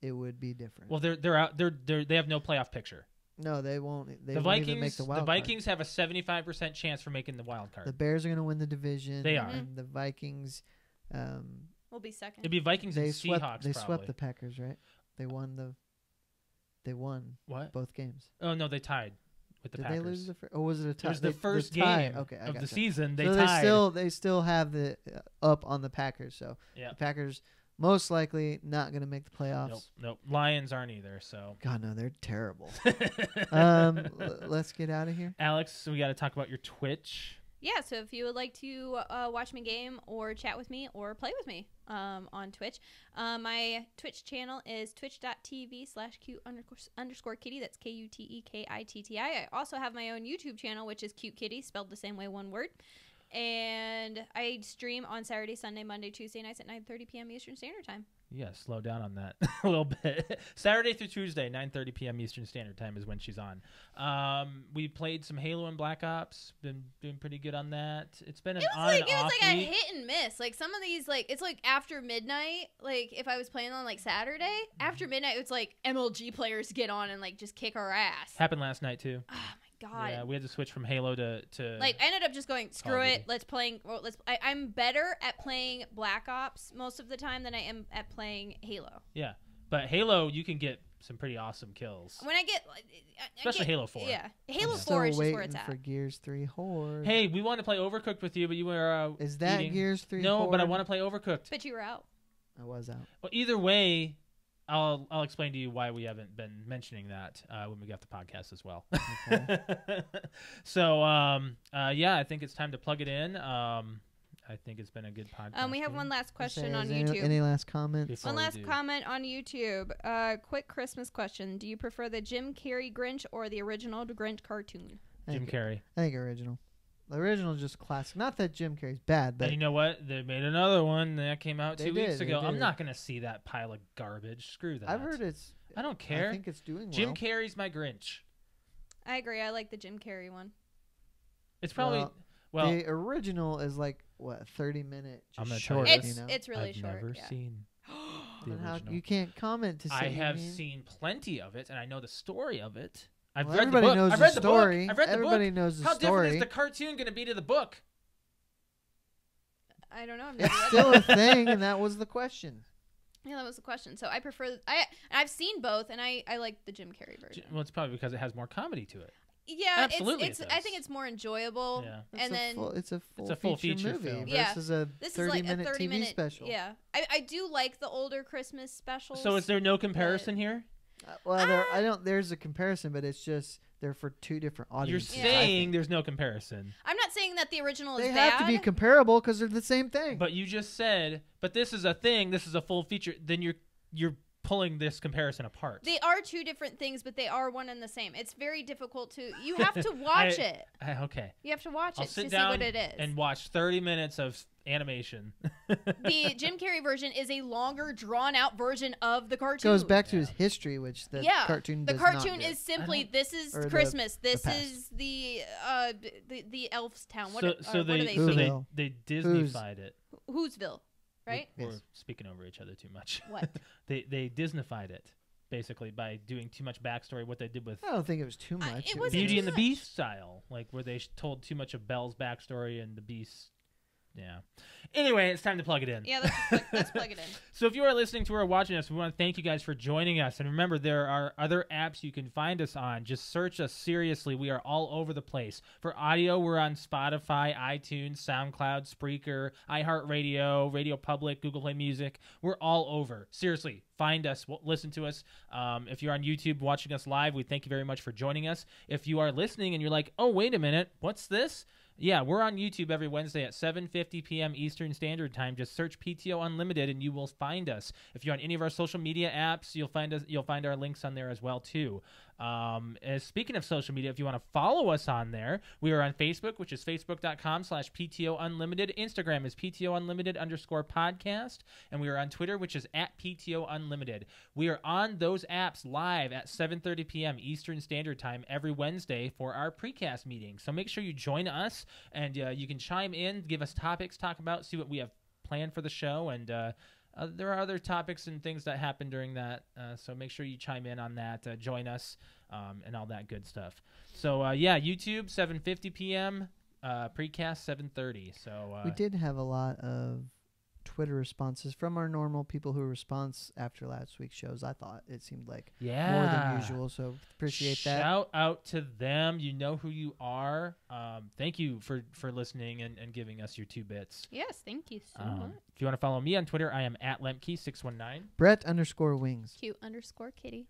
it would be different. Well, they're out. They have no playoff picture. No, they won't. They The won't Vikings. even make the wild card. Vikings have a 75% chance for making the wild card. The Bears are going to win the division. They are. And the Vikings, We'll be second. It'd be Vikings they and swept. Seahawks. They probably. swept the Packers, right? They won What? both games. Oh no, they tied with the Did Packers. they lose the first? Or was it a tie? It was the They- first tie. game Okay, I of the gotcha. season. They So tied. they still have the up on the Packers. So Yeah. the Packers most likely not going to make the playoffs. Nope. Lions aren't either. So. God no, they're terrible. Let's get out of here. Alex, we got to talk about your Twitch. Yeah, so if you would like to watch me game or chat with me or play with me on Twitch, my Twitch channel is twitch.tv/cute_kitty. That's KUTEKITTI. I also have my own YouTube channel, which is Cute Kitty, spelled the same way, one word. And I stream on Saturday, Sunday, Monday, Tuesday nights at 9:30 p.m. Eastern Standard Time. Yeah, slow down on that a little bit. Saturday through Tuesday, 9:30 p.m. Eastern Standard Time is when she's on. We played some Halo and Black Ops. Been doing pretty good on that. It's been an on and It off was like a week. hit and miss. Like some of these, like it's like after midnight. Like if I was playing on like Saturday after midnight, it's like MLG players get on and like just kick our ass. Happened last night too. Oh my god! Yeah, we had to switch from Halo to Like I ended up just going screw Call of it. Duty. Let's playing. I'm better at playing Black Ops most of the time than I am at playing Halo. yeah. But Halo, you can get some pretty awesome kills. When I get, Especially Halo 4. Yeah, Halo Yeah. 4 Still is just waiting where it's at. for Gears 3 Horde. Hey, we want to play Overcooked with you, but you were is that eating. Gears 3 No, Horde? but I want to play Overcooked. But you were out. I was out. Well, either way, I'll explain to you why we haven't been mentioning that when we got the podcast as well. Okay. So yeah, I think it's time to plug it in. I think it's been a good podcast. We have one last question Say, on is YouTube. Any last comments? Before One we last do. comment on YouTube. Quick Christmas question. Do you prefer the Jim Carrey Grinch or the original Grinch cartoon? Jim Carrey. I think original. The original is just classic. Not that Jim Carrey's bad, but And you know what? They made another one that came out They 2 weeks did, ago. they I'm did. not gonna see that pile of garbage. Screw that. I've heard it's. I don't care. I think it's doing Jim well. Carrey's my Grinch. I agree. I like the Jim Carrey one. It's probably well. the original is like what 30-minute. I'm gonna short. tell you It's you know? it's really I've short. never Yeah. seen the Then how, original. you can't comment to say. I you have mean. seen plenty of it, and I know the story of it. I've Well, read the everybody book. knows I've the read the story. book. I've read the Everybody book. knows the How story. different is the cartoon going to be to the book? I don't know. I've never It's read still that. a thing, and that was the question. Yeah, that was the question. So I prefer. I've seen both, and I like the Jim Carrey version. Well, it's probably because it has more comedy to it. Yeah, Absolutely It's it I does. think it's more enjoyable. Yeah. And then It's a a full feature movie film. Yeah. versus a this is like a 30-minute 30-minute TV special. Yeah, I do like the older Christmas specials. So is there no comparison here? Well, I don't. There's a comparison, but it's just they're for two different You're audiences. Yeah. saying there's no comparison, I'm not saying that the original is They bad. have to be comparable because they're the same thing. but you just said, but this is a thing. This is a full feature. Then you're pulling this comparison apart. They are two different things, but they are one and the same. It's very difficult to. You have to watch it. Okay. You have to watch I'll it sit to down see what it is. and watch 30 minutes of animation. The Jim Carrey version is a longer, drawn-out version of the cartoon. Goes back to his history, which the cartoon the does cartoon not is simply this is or Christmas. the This past. is the elf's town. What, so what are they? Who- saying? they Disneyfied it. Whoville, right? Yes. We're speaking over each other too much. What? They Disneyfied it basically by doing too much backstory. What they did with I don't think it was too much. it was wasn't Beauty too and the much. Beast style, like where they told too much of Belle's backstory and the Beast. Yeah. Anyway, it's time to plug it in. Yeah, let's plug it in. So if you are listening to or watching us, we want to thank you guys for joining us. And remember, there are other apps you can find us on. Just search us seriously. We are all over the place. For audio, we're on Spotify, iTunes, SoundCloud, Spreaker, iHeartRadio, Radio Public, Google Play Music. We're all over. Seriously, find us, listen to us. If you're on YouTube watching us live, we thank you very much for joining us. If you are listening and you're like, oh, wait a minute, what's this? Yeah, we're on YouTube every Wednesday at 7:50 p.m. Eastern Standard Time. Just search PTO Unlimited and you will find us. If you're on any of our social media apps, you'll find us. You'll find our links on there as well too. Speaking of social media, if you want to follow us on there, we are on Facebook, which is facebook.com/PTO Unlimited. Instagram is PTO Unlimited _podcast, and we are on Twitter, which is @PTO Unlimited. We are on those apps live at 7:30 p.m. Eastern Standard Time every Wednesday for our precast meeting. So make sure you join us, and you can chime in, give us topics, talk about, see what we have planned for the show, and there are other topics and things that happen during that, so make sure you chime in on that, join us, and all that good stuff. So, yeah, YouTube, 7:50 p.m., precast, 7:30. So we did have a lot of Twitter responses from our normal people who respond after last week's shows. I thought it seemed like more than usual, so appreciate that. Shout out to them. You know who you are. Thank you for listening and giving us your 2 bits. Yes, thank you so much. If you want to follow me on Twitter, I am @Lemke619. Brett_wings. Cute_kitty.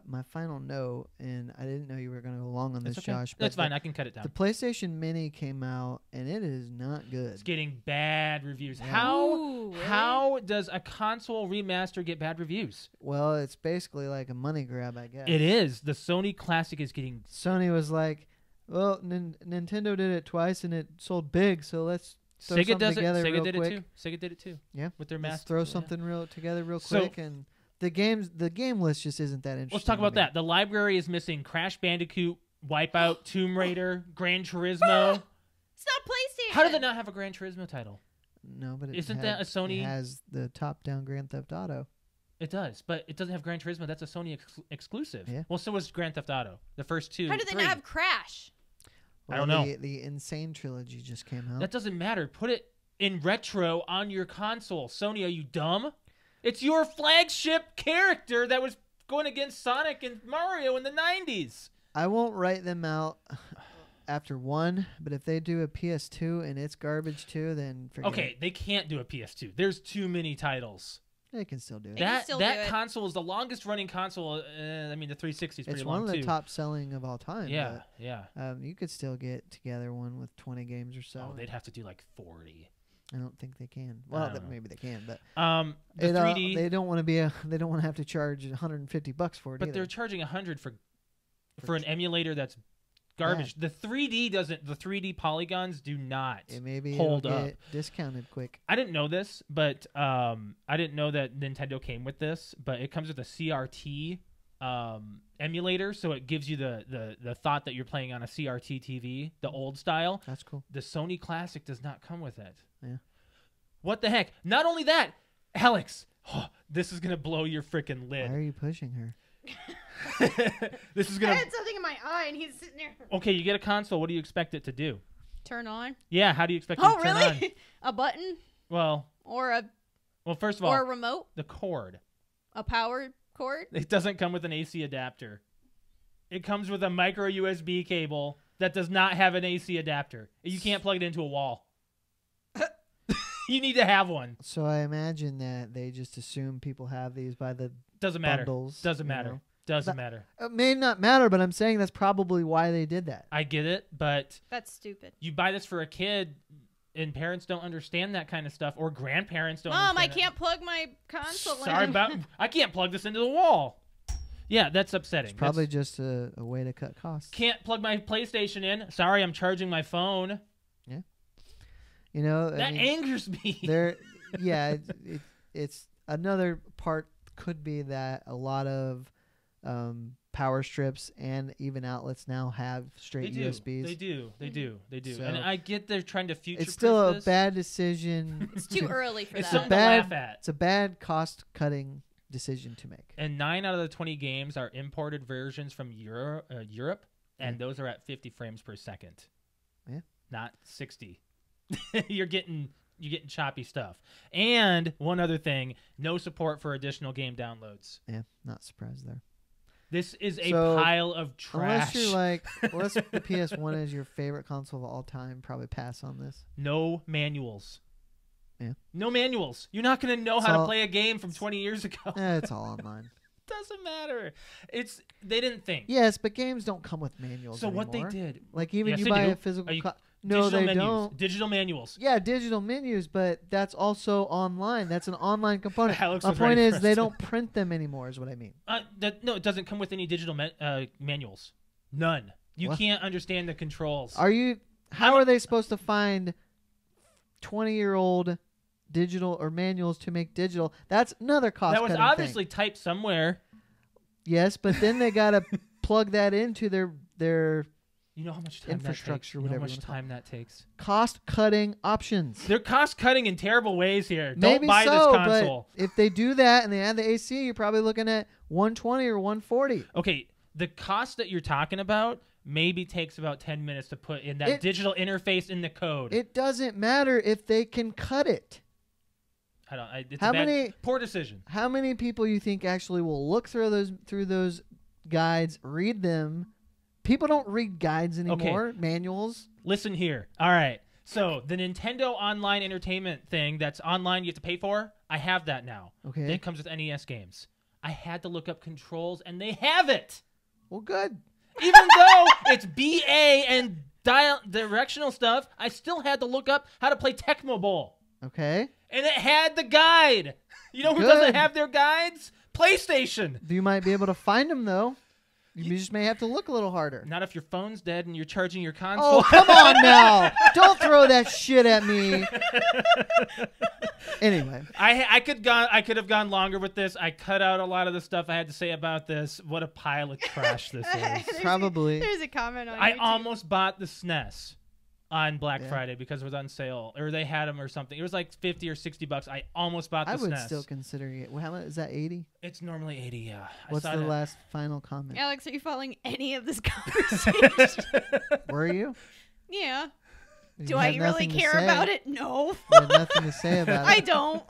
My final note, and I didn't know you were going to go long on this, That's okay. Josh. That's but fine. I can cut it down. The PlayStation Mini came out, and it is not good. It's getting bad reviews. Yeah. Ooh, really? How does a console remaster get bad reviews? Well, it's basically like a money grab, I guess. It is. The Sony Classic is getting... Sony was like, well, Nintendo did it twice, and it sold big, so let's throw Sega something does it. together Sega real did quick. it too. Sega did it too. Yeah. With their Let's master. throw yeah. something together real So- quick, and the game list just isn't that interesting. Let's talk about to me. that. The library is missing Crash Bandicoot, Wipeout, Tomb Raider, Gran Turismo. It's not PlayStation. How do they not have a Gran Turismo title? No, but Isn't that a Sony- It has the top-down Grand Theft Auto. It does, but it doesn't have Gran Turismo. That's a Sony exclusive. Yeah. Well, so was Grand Theft Auto. The first 2. How do they 3. not have Crash? I don't know. The Insane trilogy just came out. That doesn't matter. Put it in retro on your console. Sony, are you dumb? It's your flagship character that was going against Sonic and Mario in the 90s. I won't write them out after 1, but if they do a PS2 and it's garbage too, then forget Okay, they can't do a PS2. There's too many titles. it. They can still do it. They can That still do it. console is the longest running console. I mean, the 360 is pretty It's long one of the too. top selling of all time. Yeah, yeah. But, you could still get together one with 20 games or so. Oh, they'd have to do like 40. I don't think they can. I Well, don't know. maybe they can, but The 3D, they don't want to they don't want to have to charge $150 for it. but either. they're charging $100 for an emulator that's garbage. Yeah. The 3D doesn't. The 3D polygons do not. It maybe hold it'll up. get discounted quick. I didn't know this, but I didn't know that Nintendo came with this. But it comes with a CRT emulator, so it gives you the thought that you're playing on a CRT TV, the old style. That's cool. The Sony Classic does not come with it. Yeah. What the heck? Not only that, Alex, this is gonna blow your freaking Why lid. are you pushing her? This is I gonna. had something in my eye, and he's sitting there. Okay, you get a console. What do you expect it to do? Turn on. Yeah, how do you expect it Oh, to turn on? really? A button Well, or a first of all, remote, the cord. a power cord. It doesn't come with an AC adapter. It comes with a micro USB cable that does not have an AC adapter. You can't plug it into a wall. You need to have one. So I imagine that they just assume people have these by the Doesn't matter. bundles. Doesn't you matter. know. Doesn't matter. It may not matter, but I'm saying that's probably why they did that. I get it, but That's stupid. you buy this for a kid, and parents don't understand that kind of stuff, or grandparents don't. Mom, I understand can't plug my console. Sorry in. about. I can't plug this into the wall. Yeah, that's upsetting. It's probably just a way to cut costs. Can't plug my PlayStation in. Sorry, I'm charging my phone. Yeah. You know, That angers me. It's another part could be that a lot of power strips and even outlets now have straight USBs. They do. So And I get they're trying to future. It's still a bad decision. It's too early for It's that. something to laugh at. It's a bad cost-cutting decision to make. And 9 out of the 20 games are imported versions from Europe, and those are at 50 frames per second. Yeah. Not 60. You're getting choppy stuff. And one other thing, no support for additional game downloads. Yeah, not surprised there. This is a So, pile of trash. Unless the PS1 is your favorite console of all time, probably pass on this. No manuals. Yeah. No manuals. You're not going to know It's how to all- play a game from 20 years ago. It's all online. Doesn't matter. They didn't think. Yes, but games don't come with manuals So what they anymore. did. Like even Yes, you they buy do. a physical Are you- no, digital they menus. don't. Digital manuals. Yeah, digital menus, but that's also online. That's an online component. Alex My was ready point is for us they to- don't print them anymore is what I mean. No, it doesn't come with any digital manuals. None. You What? can't understand the controls. How are they supposed to find 20-year-old digital or manuals to make digital? That's another cost that was cutting obviously thing. typed somewhere. Yes, but then they got to plug that into their You know how much time Infrastructure, that takes? You know how whatever much you wanna call it. time that takes? cost-cutting options. They're cost cutting in terrible ways here. Maybe Don't buy so, this console. but if they do that and they add the AC, you're probably looking at 120 or 140. Okay, the cost that you're talking about maybe takes about 10 minutes to put in that digital interface in the code. It doesn't matter if they can cut it. It's How a bad, many- poor decision. How many people you think actually will look through those guides, read them? People don't read guides anymore, manuals. Listen here. All right. So the Nintendo Online Entertainment thing that's online you have to pay for, I have that now. Okay. It comes with NES games. I had to look up controls, and they have it. Well, good. Even though it's BA and directional stuff, I still had to look up how to play Tecmo Bowl. Okay. And it had the guide. You know who Good. doesn't have their guides? PlayStation. You might be able to find them, though. You just may have to look a little harder. Not if your phone's dead and you're charging your console. Oh, come on now. Don't throw that shit at me. Anyway. I could have gone longer with this. I cut out a lot of the stuff I had to say about this. What a pile of trash this is. Probably. There's a comment on I YouTube. almost bought the SNES on Black Yeah. Friday because it was on sale, or they had them or something. It was like $50 or $60. I almost bought the I would SNES. still consider it. Well, how much is that? 80? It's normally 80. Yeah. What's I the saw last final comment? Alex, are you following any of this conversation? Were you? Yeah. You Do had I really nothing to care say. about it? No. You had nothing to say about it. I don't.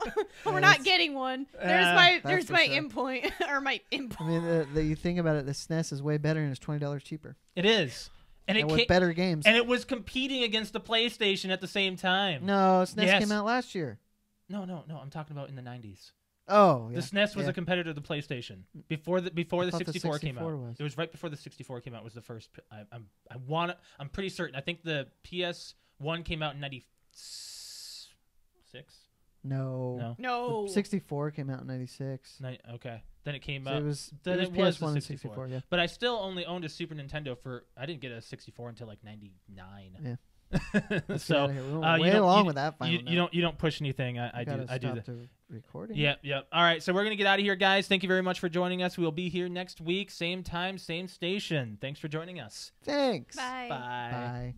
We're not getting one. There's That's my for sure. endpoint or my input. I mean, you think about it, the SNES is way better and it's $20 cheaper. It is, and it with better games. and it was competing against the PlayStation at the same time. No, SNES Yes. came out last year. No. I'm talking about in the 90s. Oh, yeah. The SNES was yeah. a competitor to the PlayStation before the thought the 64 came 64 out. was. It was right before the 64 came out. Was the first. I'm pretty certain. I think the PS1 came out in 96. No. No. 64 came out in 96. Okay. Then it came So out. it was Then it it was was the PS1 and 64. 64, yeah. But I still only owned a Super Nintendo for. I didn't get a 64 until like 99. Yeah. Let's So get outta here. We went you way don't- along you- with that final you don't push anything. I do that. the recording. Yep. All right, so we're going to get out of here, guys. Thank you very much for joining us. We'll be here next week, same time, same station. Thanks for joining us. Thanks. Bye. Bye. Bye.